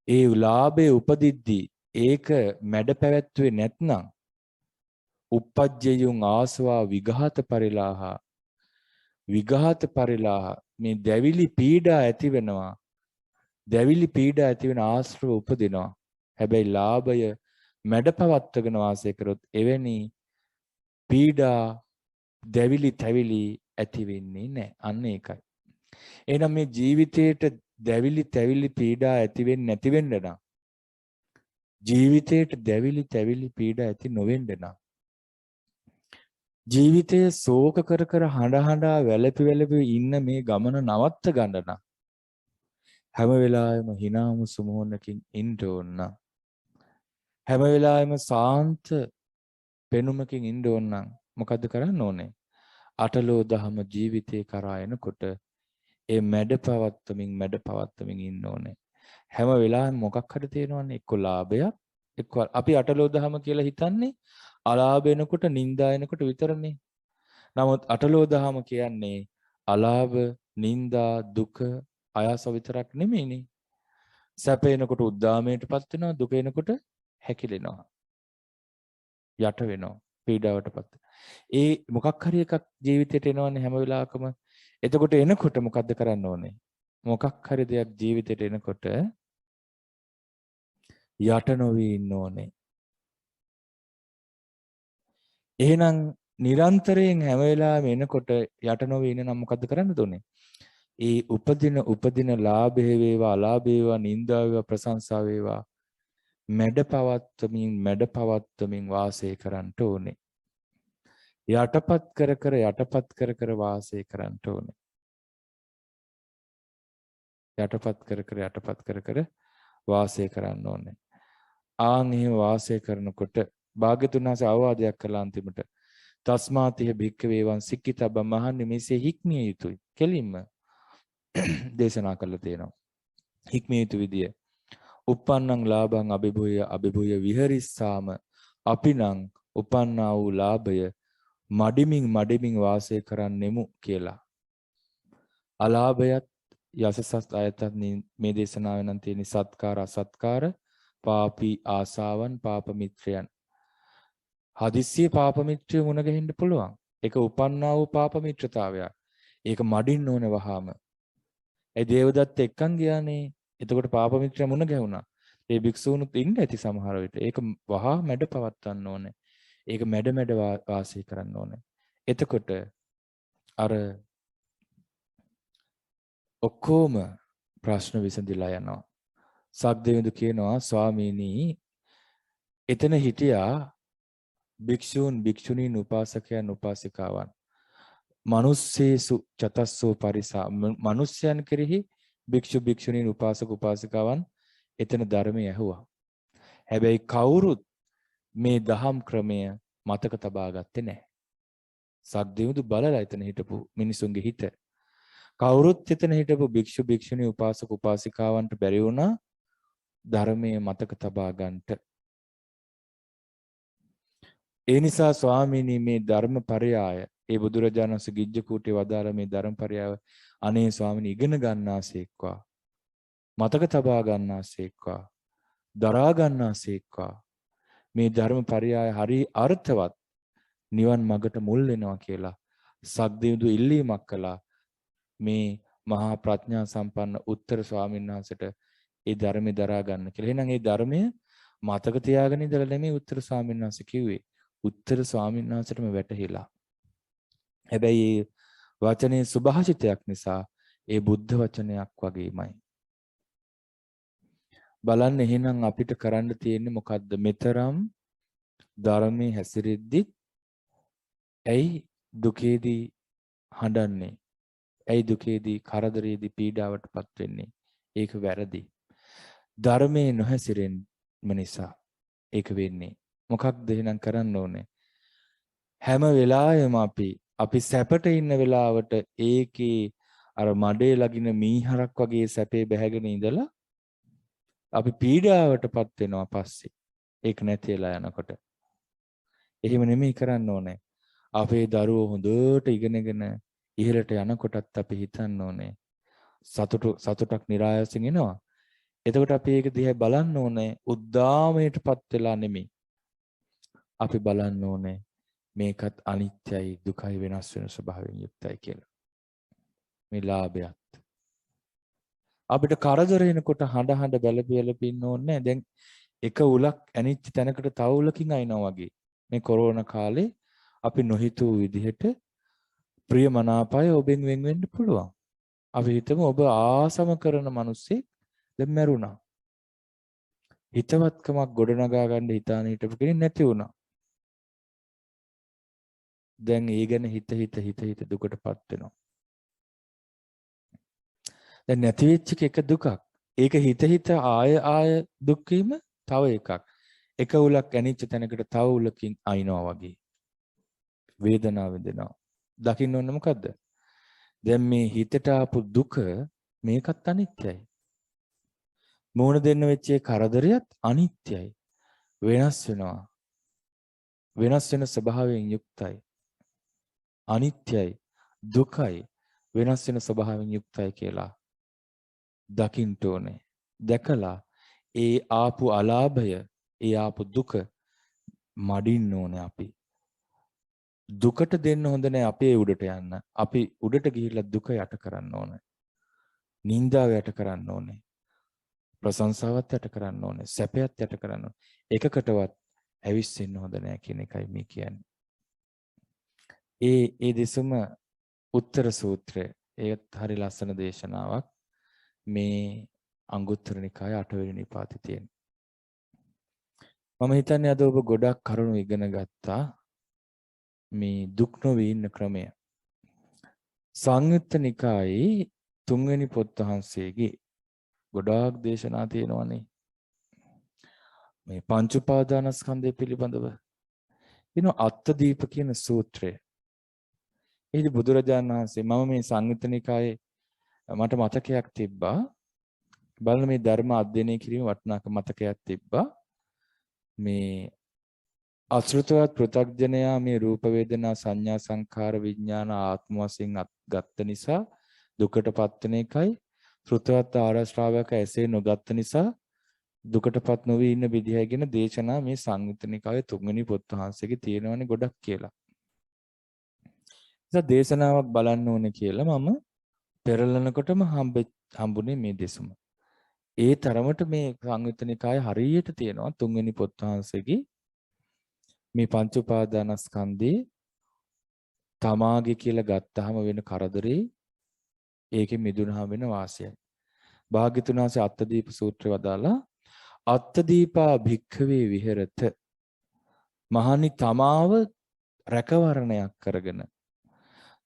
ඒ ලාභයේ උපදිද්දී ඒක මැඩ පැවැත්වුවේ නැත්නම් uppajjeyun ආසවා විඝාත පරිලාහ මේ දැවිලි පීඩා ඇති වෙනවා. දැවිලි පීඩා ඇති වෙන ආශ්‍රව උපදිනවා. හැබැයි ලාභය මැඩ පවත්වගෙන වාසය කරොත් එවැනි පීඩා දැවිලි තැවිලි ඇති වෙන්නේ නැහැ. අන්න ඒකයි. එහෙනම් මේ ජීවිතේට දැවිලි තැවිලි පීඩා ඇති වෙන්නේ නැති වෙන්න නම් ජීවිතේට දැවිලි තැවිලි පීඩා ඇති නොවෙන්න නම් ජීවිතයේ ශෝක කර හඬ වැළපි ඉන්න මේ ගමන නවත්ත ගන්න නම් හැම වෙලාවෙම hina මුසුමෝහනකින් ඉන්න ඕන. හැම වෙලාවෙම සාන්ත පෙනුමකින් ඉන්න ඕන නම් මොකද්ද කරන්න ඕනේ? අටලෝ දහම ජීවිතේ කරා එනකොට ඒ මැඩ පවත්වමින් ඉන්න ඕනේ. හැම වෙලාවෙම මොකක් හරි තියෙනවනේ එක්ක ලාභයක් එක්ක අපි අටලෝ දහම කියලා හිතන්නේ අලාභ එනකොට නිന്ദා එනකොට විතරනේ. නමුත් අටලෝ දහම කියන්නේ අලාභ, නිന്ദා, දුක, ආයාස විතරක් නෙමෙයිනේ. සැප එනකොට උද්දාමයටපත් වෙනවා, දුක එනකොට හැකිලෙනවා. යට වෙනවා, පීඩාවටපත්. ඒ මොකක් හරි එකක් ජීවිතේට එනවනේ හැම වෙලාවකම. එතකොට එනකොට මොකද්ද කරන්න ඕනේ? මොකක් හරි දෙයක් ජීවිතේට එනකොට යට නොවී ඉන්න ඕනේ. එහෙනම් නිරන්තරයෙන් හැම වෙලාවෙම එනකොට යට නොවී ඉන්න නම් මොකද්ද කරන්න ඕනේ? ඒ උපදින ලාභේ වේවා අලාභේ වේවා නිന്ദා වේවා ප්‍රශංසා වේවා මැඩ පවත්වමින් වාසය කරන්න ඕනේ. යටපත් කර වාසය කරන්න ඕනේ. යටපත් කර වාසය කරන්න ඕනේ. ආන් එහෙම වාසය කරනකොට භාග්‍යතුන් වහන්සේ අවවාදයක් කළා අන්තිමට. තස්මාතිහ භික්ඛවේ වං සික්කිතබ්බ මහන්නේ මෙසේ හික්මිය යුතුයි. කෙලින්ම දේශනා කළා තියෙනවා. හික්මිය යුතු විදිය. uppannං ලාභං අභිභූය විහරිස්සාම අපිනම් උපන්නා වූ ලාභය මඩමින් වාසය කරන්නෙමු කියලා. අලාභයත් යසසත් අයතත් මේ දේශනාවේ නම් තියෙන සත්කාර අසත්කාර පාපී ආසාවන් පාප මිත්‍රයන්. හදිස්සියේ පාප මිත්‍රය මුණ ගැහෙන්න පුළුවන්. ඒක උපන්නා වූ පාප මිත්‍රතාවයක්. ඒක මඩින්න ඕනේ වහාම. ඒ දේවදත්ත එක්කන් ගියානේ. එතකොට පාප මිත්‍රයා මුණ ගැහුණා. ඒ භික්ෂූනුත් ඉන්න ඇති සමහර විට. ඒක වහා මැඩ පවත්වන්න ඕනේ. ඒක මැඩ මැඩ වාසය කරන්න ඕනේ. එතකොට අර ඔක්කොම ප්‍රශ්න විසඳිලා යනවා. සක්දෙවිඳු කියනවා ස්වාමීනි එතන හිටියා භික්ෂූන් භික්ෂුණීන් උපාසකයන් උපාසිකාවන්. මනුස්සේසු චතස්සෝ පරිසා මනුෂ්‍යයන් කෙරෙහි භික්ෂු භික්ෂුණීන් උපාසක උපාසිකාවන් එතන ධර්මය ඇහුවා. හැබැයි කවුරුත් මේ දහම් ක්‍රමය මතක තබා ගත්තේ නැහැ. සක්දෙවිඳු බලලා එතන හිටපු මිනිසුන්ගේ හිත. කවුරුත් එතන හිටපු භික්ෂු භික්ෂුණී උපාසක උපාසිකාවන්ට බැරි වුණා ධර්මයේ මතක තබා ගන්නට. ඒ නිසා ස්වාමීනි මේ ධර්මපරයය ඒ බුදුරජාණන් වහන්සේ ගිජ්ජකූටේ වදාළ මේ ධර්මපරයය අනේ ස්වාමීනි ඉගෙන ගන්නාසේක්වා මතක තබා ගන්නාසේක්වා දරා ගන්නාසේක්වා මේ ධර්මපරයය හරි අර්ථවත් නිවන් මගට මුල් වෙනවා කියලා සක්දෙවිඳු ඉල්ලීමක් කළා මේ මහා ප්‍රඥා සම්පන්න උත්තර ස්වාමීන් වහන්සේට ඒ ධර්මේ දරා ගන්න කියලා. එහෙනම් ඒ ධර්මය මතක තියාගෙන ඉඳලා නෙමෙයි උත්තර ස්වාමීන් වහන්සේ කිව්වේ. උත්තර ස්වාමීන් වහන්සේටම වැටහිලා. හැබැයි වචනේ සුභාෂිතයක් නිසා ඒ බුද්ධ වචනයක් වගේමයි. බලන්න එහෙනම් අපිට කරන්න තියෙන්නේ මොකද්ද? මෙතරම් ධර්මයේ හැසිරෙද්දි ඇයි දුකේදී හඬන්නේ? ඇයි දුකේදී කරදරේදී පීඩාවටපත් වෙන්නේ? ඒක වැරදි. ධර්මයේ නොහැසිරෙන්න නිසා ඒක වෙන්නේ. මොකක්ද එහෙනම් කරන්න ඕනේ? හැම වෙලාවෙම අපි සැපට ඉන්න වෙලාවට ඒකේ අර මඩේ ලගින මීහරක් වගේ සැපේ බැහැගෙන ඉඳලා අපි පීඩාවටපත් වෙනවා පස්සේ. ඒක නැතිලා යනකොට. එහෙම නෙමෙයි කරන්න ඕනේ. අපේ දරුවෝ හොඳට ඉගෙනගෙන ඉහළට යනකොටත් අපි හිතන්න ඕනේ සතුටක් નિરાයසින් එනවා. එතකොට අපි ඒක දිහා බලන්න ඕනේ උද්දාමයටපත් වෙලා නෙමෙයි. අපි බලන්න ඕනේ මේකත් අනිත්‍යයි දුකයි වෙනස් වෙන ස්වභාවයෙන් යුක්තයි කියලා. මේ ලාභයත් අපිට කරදර එනකොට හඬ බැලපින්න ඕනේ. දැන් එක උලක් ඇනිච්ච තැනකට තව උලකින් අයින්නවා වගේ. මේ කොරෝනා කාලේ අපි නොහිතූ විදිහට ප්‍රියමනාපය ඔබෙන් වෙන් වෙන්න පුළුවන්. අපි හිතමු ඔබ ආසම කරන මිනිස්සෙක් දැන් මැරුණා. හිතවත්කමක් ගොඩනගා ගන්න හිතාන හිටපු කෙනෙක් නැති වුණා. දැන් ඒ ගැන හිත දුකටපත් වෙනවා. දැන් නැති වෙච්ච එක දුකක්. ඒක හිත ආය දුක් වීම තව එකක්. එක උලක් ඇනිච්ච තැනකට තව උලකින් අයින්නවා වගේ. වේදනාව වෙනවා. දකින්න ඕනේ මොකද්ද? දැන් මේ හිතට ආපු දුක මේකත් අනිත්‍යයි. මෝන දෙන්න වෙච්ච කරදරයත් අනිත්‍යයි. වෙනස් වෙනවා. වෙනස් වෙන ස්වභාවයෙන් යුක්තයි. අනිත්‍යයි. දුකයි. වෙනස් වෙන ස්වභාවයෙන් යුක්තයි කියලා දකින්න ඕනේ. දැකලා ඒ ආපු අලාභය, ඒ ආපු දුක මඩින්න ඕනේ අපි. දුකට දෙන්න හොඳ නැහැ අපේ උඩට යන්න. අපි උඩට ගිහිල්ලා දුක යට කරන්න ඕනේ. නිന്ദාව යට කරන්න ඕනේ. ප්‍රශංසාවත් යට කරන්න ඕනේ. සැපයත් යට කරන්න ඕනේ. එකකටවත් ඇවිස්සෙන්න හොඳ නැහැ කියන එකයි මේ කියන්නේ. ඒ දෙසම උත්තර සූත්‍රය. ඒත් හරි ලස්සන දේශනාවක්. මේ අංගුත්තර නිකාය 8 වෙනි නිපාතේ තියෙන. මම හිතන්නේ අද ඔබ ගොඩක් කරුණු ඉගෙන ගත්තා. මේ දුක් නොවී ඉන්න ක්‍රමය. සංයුත්ත නිකායේ 3 වෙනි පොත් වහන්සේගේ ගොඩාක් දේශනා තියෙනවානේ. මේ පංච උපාදානස්කන්ධය පිළිබඳව. අත්තදීප කියන සූත්‍රය. එහිදී බුදුරජාණන් වහන්සේ මම මේ සංයුත්ත නිකායේ මට මතකයක් තිබ්බා. බලන්න මේ ධර්ම අධ්‍යයනය කිරීම වටිනාකම මතකයක් තිබ්බා. මේ අසෘතවත් පෘථග්ජනයා මේ රූප වේදනා සංඥා සංඛාර විඥාන ආත්ම වශයෙන් ගත්ත නිසා දුකටපත් වෙන එකයි. ශ්‍රුතවත් ආර්ය ශ්‍රාවක එසේ නොගත්ත නිසා දුකටපත් නොවි ඉන්න විදිහයි කියන දේශනා මේ සංයුත්ත නිකායේ 3 වෙනි පොත් වහන්සේගේ තියෙනවනේ ගොඩක් කියලා. නිසා දේශනාවක් බලන්න ඕනේ කියලා මම පෙරලනකොටම හම්බුනේ මේ දෙසුම. ඒ තරමට මේ සංයුත්ත නිකායේ හරියට තියෙනවා තුන්වෙනි පොත් වහන්සේගේ මේ පංච උපාදානස්කන්ධේ තමාගේ කියලා ගත්තාම වෙන කරදරේ ඒකේ මිදුණාම වෙන වාසියයි. භාග්‍යතුන් වහන්සේ අත්තදීප සූත්‍රය වදාලා අත්තදීපා භික්ඛවේ විහෙරත මහණි තමාව රැකවරණයක් කරගෙන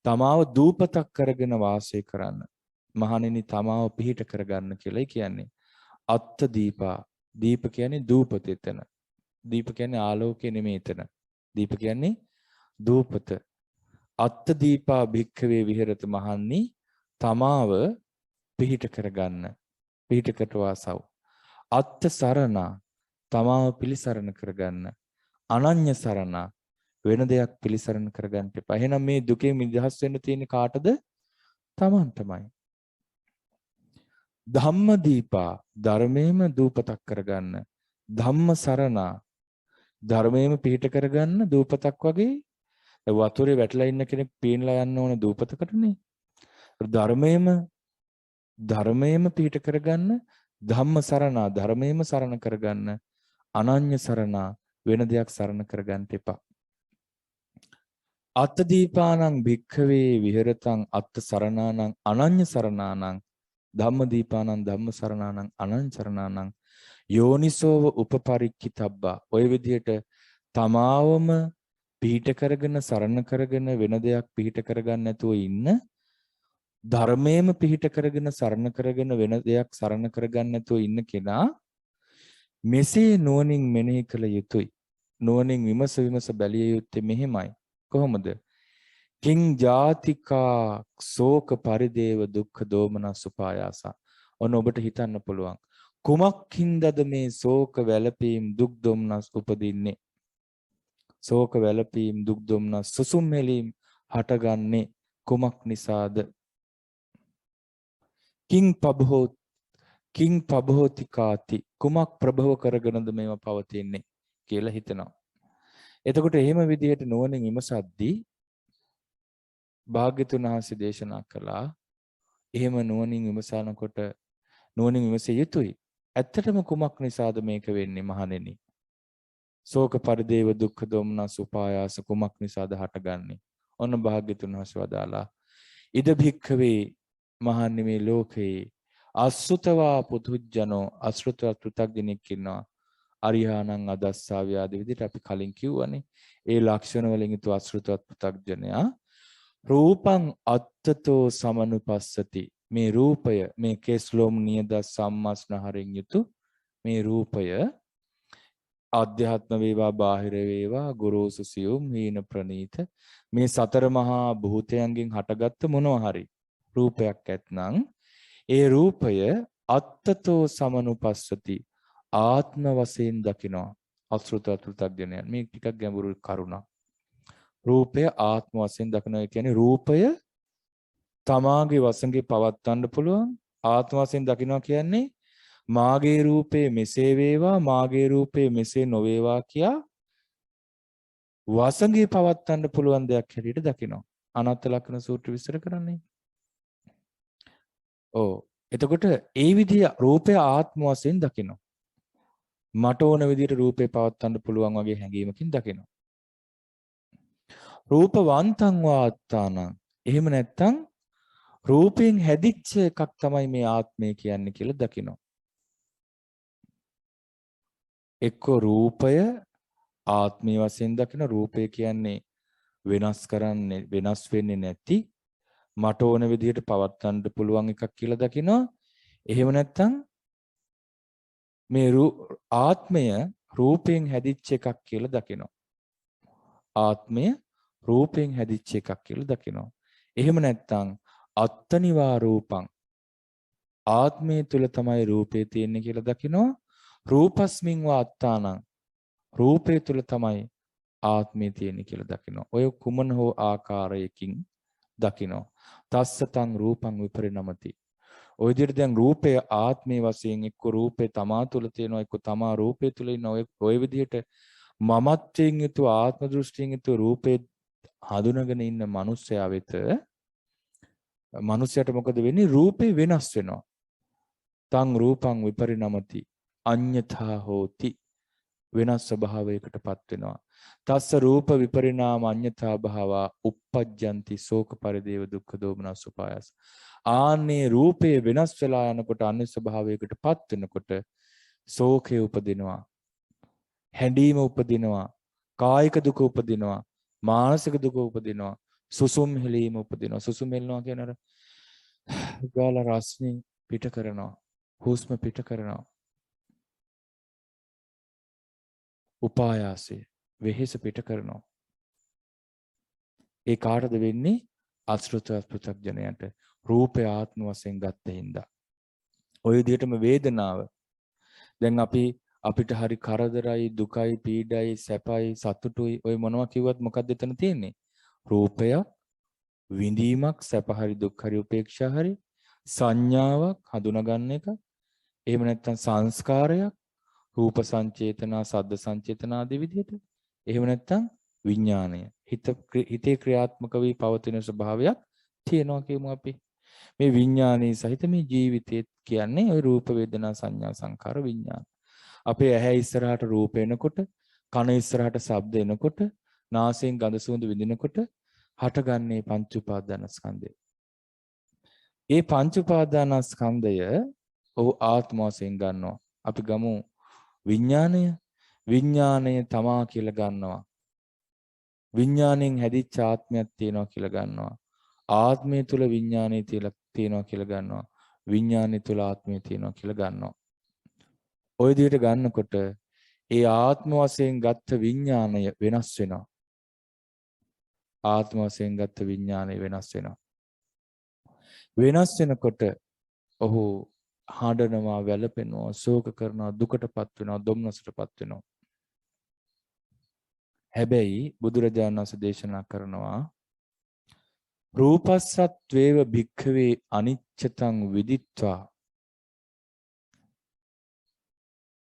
තමාව දූපතක් කරගෙන වාසය කරන්න මහණෙනි තමාව පිහිට කරගන්න කියලායි කියන්නේ. අත්තදීපා දීප කියන්නේ දූපත එතන. දීප කියන්නේ ආලෝකය නෙමෙයි එතන. දීප කියන්නේ දූපත. අත්තදීපා භික්ඛවේ විහෙරත මහණනි තමාව පිහිට කරගන්න. පිහිට කරවාසව. අත්ත සරණා තමාව පිළිසරණ කරගන්න. අනඤ්‍ය සරණා වෙන දෙයක් පිළිසරණ කරගන්න එපා. එහෙනම් මේ දුකෙන් නිදහස් වෙන්න තියෙන්නේ කාටද? තමන්ටමයි. ධම්මදීපා ධර්මයේම දූපතක් කරගන්න. ධම්ම සරණා ධර්මයේම පිහිට කරගන්න දූපතක් වගේ. වතුරේ වැටලා ඉන්න කෙනෙක් පීනලා යන්න ඕන දූපතකටනේ. ධර්මයේම පිහිට කරගන්න ධම්ම සරණා ධර්මයේම සරණ කරගන්න අනඤ්‍ය සරණා වෙන දෙයක් සරණ කරගන්න එපා. අත්තදීපානං භික්ඛවේ විහෙරතං අත්ත සරණානං අනඤ්‍ය සරණානං ධම්මදීපානං ධම්ම සරණානං අනඤ්‍ය සරණානං යෝනිසෝව උපපරික්ඛිතබ්බා. ඔය විදිහට තමාවම පිහිට කරගෙන සරණ කරගෙන වෙන දෙයක් පිහිට කරගන්න නැතුව ඉන්න ධර්මයේම පිහිට කරගෙන සරණ කරගෙන වෙන දෙයක් සරණ කරගන්න නැතුව ඉන්න කෙනා මෙසේ නුවණින් මෙනෙහි කළ යුතුය. නුවණින් විමස විමස බැලිය යුත්තේ මෙහෙමයි. කොහොමද? කිං ජාතිකා ශෝක පරිදේව දුක්ඛ දෝමනස් උපායාස. ඔන්න ඔබට හිතන්න පුළුවන්. කුමක්ින්දද මේ ශෝක වැළපීම් දුක් දොම්නස් උපදින්නේ? ශෝක වැළපීම් දුක් දොම්නස් සුසුම් මෙලීම් හටගන්නේ කුමක් නිසාද? කිං පබෝති කාති කුමක් ප්‍රභව කරගෙනද මේවා පවතින්නේ කියලා හිතනවා. එතකොට එහෙම විදිහට නුවණින් විමසද්දී භාග්‍යතුන් වහන්සේ දේශනා කළා එහෙම නුවණින් විමසනකොට නුවණින් විමසිය යුතුයි. ඇත්තටම කුමක් නිසාද මේක වෙන්නේ මහණෙනි? ශෝක පරිදේව දුක්ඛ දෝමනස් උපායාස කුමක් නිසාද හටගන්නේ? ඔන්න භාග්‍යතුන් වහන්සේ වදාලා ඉද භික්ඛවේ මහන්නේ මේ ලෝකේ අසුතවා පුදුජනෝ අසෘතවත් පෘථග්ජනෙක් ඉන්නවා. අරියාණං අදස්සාවිය ආදී විදිහට අපි කලින් කිව්වනේ. ඒ ලක්ෂණ වලින් යුතු අසෘතවත් පෘථග්ජනයා රූපං අත්තතෝ සමනුපස්සති. මේ රූපය මේ කේස්ලෝම් නියද සම්මස්නහරින් යුතු මේ රූපය ආධ්‍යාත්ම වේවා බාහිර වේවා ගුරුසු සියුම් හීන ප්‍රනීත මේ සතර මහා භූතයන්ගෙන් හටගත්ත මොනවා හරි රූපයක් ඇත්නම් ඒ රූපය අත්තතෝ සමනුපස්සති ආත්ම වශයෙන් දකිනවා. අසෘත අතුල්තඥයන් මේ ටිකක් ගැඹුරු කරුණක්. රූපය ආත්ම වශයෙන් දකිනවා කියන්නේ රූපය තමාගේ වශයෙන් පවත්වන්න පුළුවන්. ආත්ම වශයෙන් දකිනවා කියන්නේ මාගේ රූපේ මෙසේ වේවා මාගේ රූපේ මෙසේ නොවේවා කියා වශයෙන් පවත්වන්න පුළුවන් දෙයක් හැටියට දකිනවා. අනාත්ම ලක්ෂණ සූත්‍ර විස්තර කරන්නේ. එතකොට ඒ විදිහ රූපය ආත්ම වශයෙන් දකිනවා. මට ඕන විදිහට රූපේ පවත්වන්න පුළුවන් වගේ හැඟීමකින් දකිනවා. රූපවන්තං වාත්තානං. එහෙම නැත්නම් රූපයෙන් හැදිච්ච එකක් තමයි මේ ආත්මය කියන්නේ කියලා දකිනවා. එක්ක රූපය ආත්මීය වශයෙන් දකින රූපය කියන්නේ වෙනස් කරන්නේ වෙනස් වෙන්නේ නැති මට ඕන විදිහට පවත්වන්න පුළුවන් එකක් කියලා දකිනවා. එහෙම නැත්නම් මේ ආත්මය රූපයෙන් හැදිච්ච එකක් කියලා දකිනවා. ආත්මය රූපයෙන් හැදිච්ච එකක් කියලා දකිනවා. එහෙම නැත්නම් අත්තනිවා රූපං ආත්මය තුල තමයි රූපේ තියෙන්නේ කියලා දකිනවා. රූපස්මින් වාත්තානං රූපේ තුල තමයි ආත්මය තියෙන්නේ කියලා දකිනවා. ඔය කුමන හෝ ආකාරයකින් දකිනවා. තස්සතං රූපං විපරිණමති. ඔය විදිහට දැන් රූපය ආත්මයේ වශයෙන් එක්ක රූපේ තමා තුළ තියෙනවා එක්ක තමා රූපේ තුළ ඉන්න ඔය විදිහට මමත්වයෙන් යුතු ආත්ම දෘෂ්ටියෙන් යුතු රූපේ හඳුනගෙන ඉන්න මිනිස්සයා වෙත මනුස්සයට මොකද වෙන්නේ? රූපේ වෙනස් වෙනවා. තං රූපං විපරිණමති අඤ්ඤථා හෝති. වෙනස් ස්වභාවයකටපත් වෙනවා. තස්ස රූප විපරිණාම අඤ්ඤථා භාවා uppajjanti ශෝක පරිදේව දුක්ඛ දෝමනස් උපායස්. ආන්නේ රූපේ වෙනස් වෙලා යනකොට අන්‍ය ස්වභාවයකටපත් වෙනකොට ශෝකය උපදිනවා. හැඬීම උපදිනවා. කායික දුක උපදිනවා. මානසික දුක උපදිනවා. සුසුම් හෙලීම උපදිනවා. සුසුම් හෙලනවා කියන්නේ අර ගාල රස්නේ පිට කරනවා. හුස්ම පිට කරනවා. උපායාසය වෙහෙස පිට කරනවා. ඒ කාටද වෙන්නේ? අසෘතවත් පෘථග්ජනයට රූපය ආත්ම වශයෙන් ගත්ත හින්දා. ওই විදිහටම වේදනාව දැන් අපිට හරි කරදරයි දුකයි පීඩයි සැපයි සතුටුයි ඔය මොනවා කිව්වත් මොකක්ද එතන තියෙන්නේ? රූපයක් විඳීමක් සැප හරි දුක් හරි උපේක්ෂා හරි සංඥාවක් හඳුනාගන්න එක. එහෙම නැත්නම් සංස්කාරයක් රූප සංචේතනා සද්ද සංචේතනා ආදී විදිහට. එහෙම නැත්නම් විඥාණය හිතේ ක්‍රියාත්මක වී පවතින ස්වභාවයක් තියෙනවා කියමු අපි. මේ විඥානයේ සහිත මේ ජීවිතය කියන්නේ ওই රූප වේදනා සංඥා සංකාර විඥාන. අපේ ඇහැ ඉස්සරහට රූප එනකොට, කන ඉස්සරහට ශබ්ද එනකොට, නාසයෙන් ගඳ සුවඳ විඳිනකොට හටගන්නේ පංච උපාදානස්කන්ධය. ඒ පංච උපාදානස්කන්ධය ඔහු ආත්ම වශයෙන් ගන්නවා. අපි ගමු විඥාණය. විඥාණය තමා කියලා ගන්නවා. විඥාණයෙන් හැදිච්ච ආත්මයක් තියෙනවා කියලා ගන්නවා. ආත්මය තුල විඥානය තියෙනවා කියලා ගන්නවා. විඥානය තුල ආත්මය තියෙනවා කියලා ගන්නවා. ওই විදිහට ගන්නකොට ඒ ආත්ම වශයෙන් ගත්ත විඥානය වෙනස් වෙනවා. ආත්ම වශයෙන් ගත්ත විඥානය වෙනස් වෙනවා. වෙනස් වෙනකොට ඔහු හඬනවා, වැළපෙනවා, ශෝක කරනවා, දුකටපත් වෙනවා, දුම්නසටපත් වෙනවා. හැබැයි බුදුරජාණන් වහන්සේ දේශනා කරනවා රූපස්සත්වේව භික්ඛවේ අනිච්චතං විදිත්වා.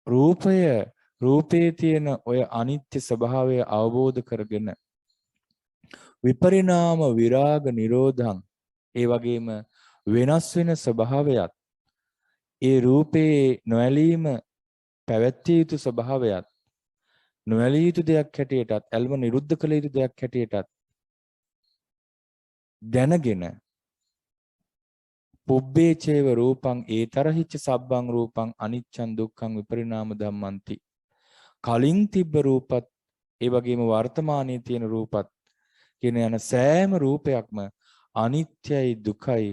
රූපයේ තියෙන ඔය අනිත්‍ය ස්වභාවය අවබෝධ කරගෙන විපරිණාම විරාග නිරෝධං ඒ වගේම වෙනස් වෙන ස්වභාවයත් ඒ රූපේ නොඇලීම පැවැත්විය යුතු ස්වභාවයත් නොඇලිය යුතු දෙයක් හැටියටත් ඇල්ම නිරුද්ධ කළ යුතු දෙයක් හැටියටත් දැනගෙන පුබ්බේ චේව රූපං ඒතරහිච්ච සබ්බං රූපං අනිච්චං දුක්ඛං විපරිණාම ධම්මන්ති. කලින් තිබ්බ රූපත් ඒ වගේම වර්තමානයේ තියෙන රූපත් කියන යන සෑම රූපයක්ම අනිත්‍යයි දුකයි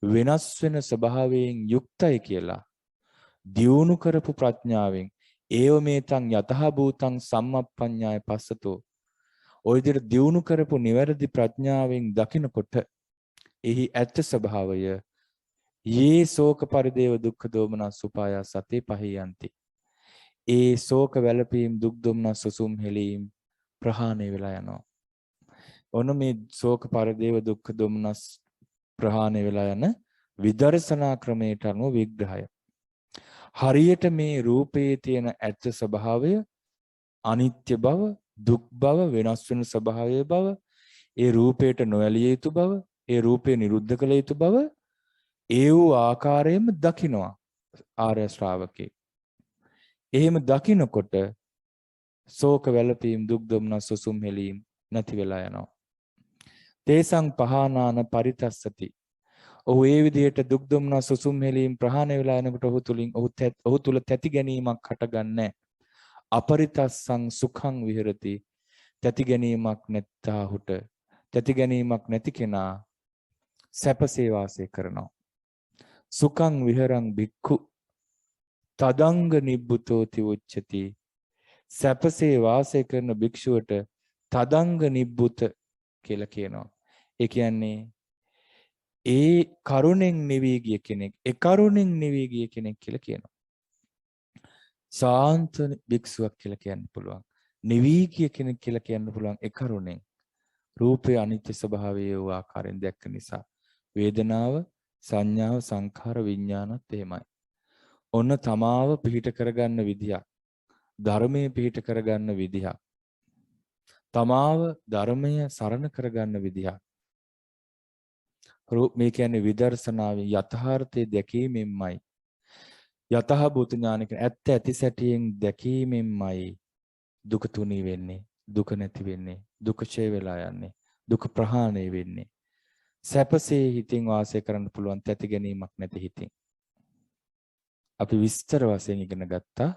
වෙනස් වෙන ස්වභාවයෙන් යුක්තයි කියලා දියුණු කරපු ප්‍රඥාවෙන් ඒව මේතං යතහ භූතං සම්මප්පඤ්ඤාය පස්සතෝ ඔය විදිහට දියුණු කරපු නිවැරදි ප්‍රඥාවෙන් දකිනකොට එහි ඇත්ත ස්වභාවය යේ ශෝක පරිදේව දුක්ඛ දෝමනස් උපායස් සතේ පහියන්ති. ඒ ශෝක වැළපීම් දුක් දුම්නස් සුසුම් හෙලීම් ප්‍රහාණය වෙලා යනවා. ඔන්න මේ ශෝක පරිදේව දුක්ඛ දෝමනස් ප්‍රහාණය වෙලා යන විදර්ශනා ක්‍රමයට අනුව විග්‍රහය. හරියට මේ රූපයේ තියෙන ඇත්ත ස්වභාවය අනිත්‍ය බව, දුක් බව, වෙනස් වෙන ස්වභාවය බව, ඒ රූපයට නොඇලිය යුතු බව, ඒ රූපේ නිරුද්ධ කළ යුතු බව ඒ වූ ආකාරයෙන්ම දකිනවා ආර්ය ශ්‍රාවකේ. එහෙම දකිනකොට ශෝක වැළපීම් දුක් දුම්නස් සුසුම් හෙලීම් නැති වෙලා යනවා. තේසං පහානාන පරිතස්සති. ඔහු ඒ විදිහට දුක් දුම්නස් සුසුම් හෙලීම් ප්‍රහාණය වෙලා යනකොට ඔහු තුල තැති ගැනීමක් හටගන්නේ. අපරිතස්සං සුඛං විහෙරති. තැති ගැනීමක් නැත්තාහුට තැති ගැනීමක් නැති කෙනා සැපසේ වාසය කරනවා. සුඛං විහරං භික්ඛු තදංග නිබ්බුතෝති උච්චති. සැපසේ වාසය කරන භික්ෂුවට තදංග නිබ්බුත කියලා කියනවා. ඒ කියන්නේ ඒ කරුණෙන් නිවී ගිය කෙනෙක්, ඒ කරුණෙන් නිවී ගිය කෙනෙක් කියලා කියනවා. සාන්ත භික්ෂුවක් කියලා කියන්න පුළුවන්. නිවී ගිය කෙනෙක් කියලා කියන්න පුළුවන් ඒ කරුණෙන්. රූපේ අනිත්‍ය ස්වභාවය වූ ආකාරයෙන් දැක්ක නිසා වේදනාව, සංඥාව, සංඛාර, විඥානත් එහෙමයි. ඔන්න තමාව පිහිට කරගන්න විදියක්. ධර්මයේ පිහිට කරගන්න විදියක්. තමාව ධර්මය සරණ කරගන්න විදියක්. මේ කියන්නේ විදර්ශනාවේ යථාර්ථයේ දැකීමෙන්මයි. යතහභූත ඥානික ඇත්ත ඇති සැටියෙන් දැකීමෙන්මයි දුක තුනී වෙන්නේ. දුක නැති වෙන්නේ. දුක ඡේ වෙලා යන්නේ. දුක ප්‍රහාණය වෙන්නේ. සැපසේ හිතින් වාසය කරන්න පුළුවන් තැති ගැනීමක් නැති හිතින්. අපි විස්තර වශයෙන් ඉගෙන ගත්තා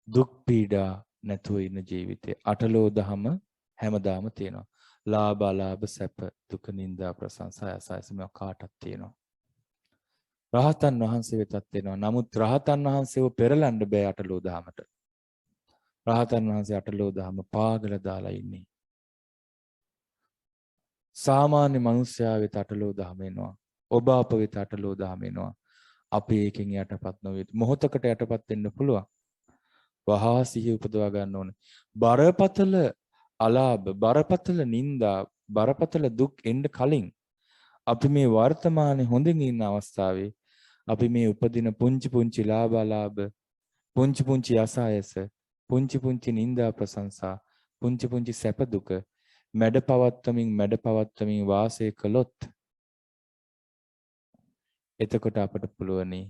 දුක් පීඩා නැතුව ඉන්න ජීවිතේ. අටලෝ දහම හැමදාම තියෙනවා. ලාභ අලාභ සැප දුක නිന്ദා ප්‍රශංසා යසයස මේ කාටත් තියෙනවා. රහතන් වහන්සේ වෙතත් තියෙනවා. නමුත් රහතන් වහන්සේව පෙරලන්න බෑ අටලෝ දහමට. රහතන් වහන්සේ අටලෝ දහම පාගල දාලා ඉන්නේ. සාමාන්‍ය මිනිස්යා වෙත අටලෝ දහම එනවා. ඔබ අප වෙත අටලෝ දහම එනවා. අපි ඒකෙන් යටපත් නොවේ. මොහොතකට යටපත් වෙන්න පුළුවන්. වහා සිහිය උපදවා ගන්න ඕනේ. බරපතල අලාභ, බරපතල නිന്ദා, බරපතල දුක් එන්න කලින් අපි මේ වර්තමානයේ හොඳින් ඉන්න අවස්ථාවේ අපි මේ උපදින පුංචි පුංචි ලාභ අලාභ, පුංචි පුංචි යසායස, පුංචි පුංචි නිന്ദා ප්‍රශංසා, පුංචි පුංචි සැප දුක මැඩ පවත්වමින් වාසය කළොත් එතකොට අපට පුළුවනි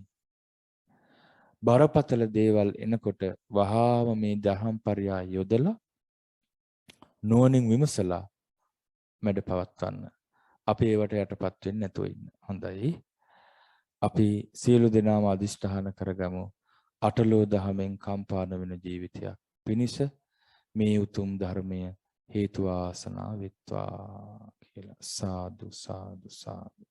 බරපතල දේවල් එනකොට වහාම මේ දහම් පරයා යොදලා නුවණින් විමසලා මැඩ පවත්වන්න. අපි ඒවට යටපත් වෙන්නේ නැතුව ඉන්න. හොඳයි. අපි සියලු දෙනාම අදිෂ්ඨාන කරගමු. අටලෝ දහමෙන් කම්පා නොවන ජීවිතයක් පිණිස මේ උතුම් ධර්මය හේතු වාසනා වෙත්වා කියලා. සාදු සාදු සාදු.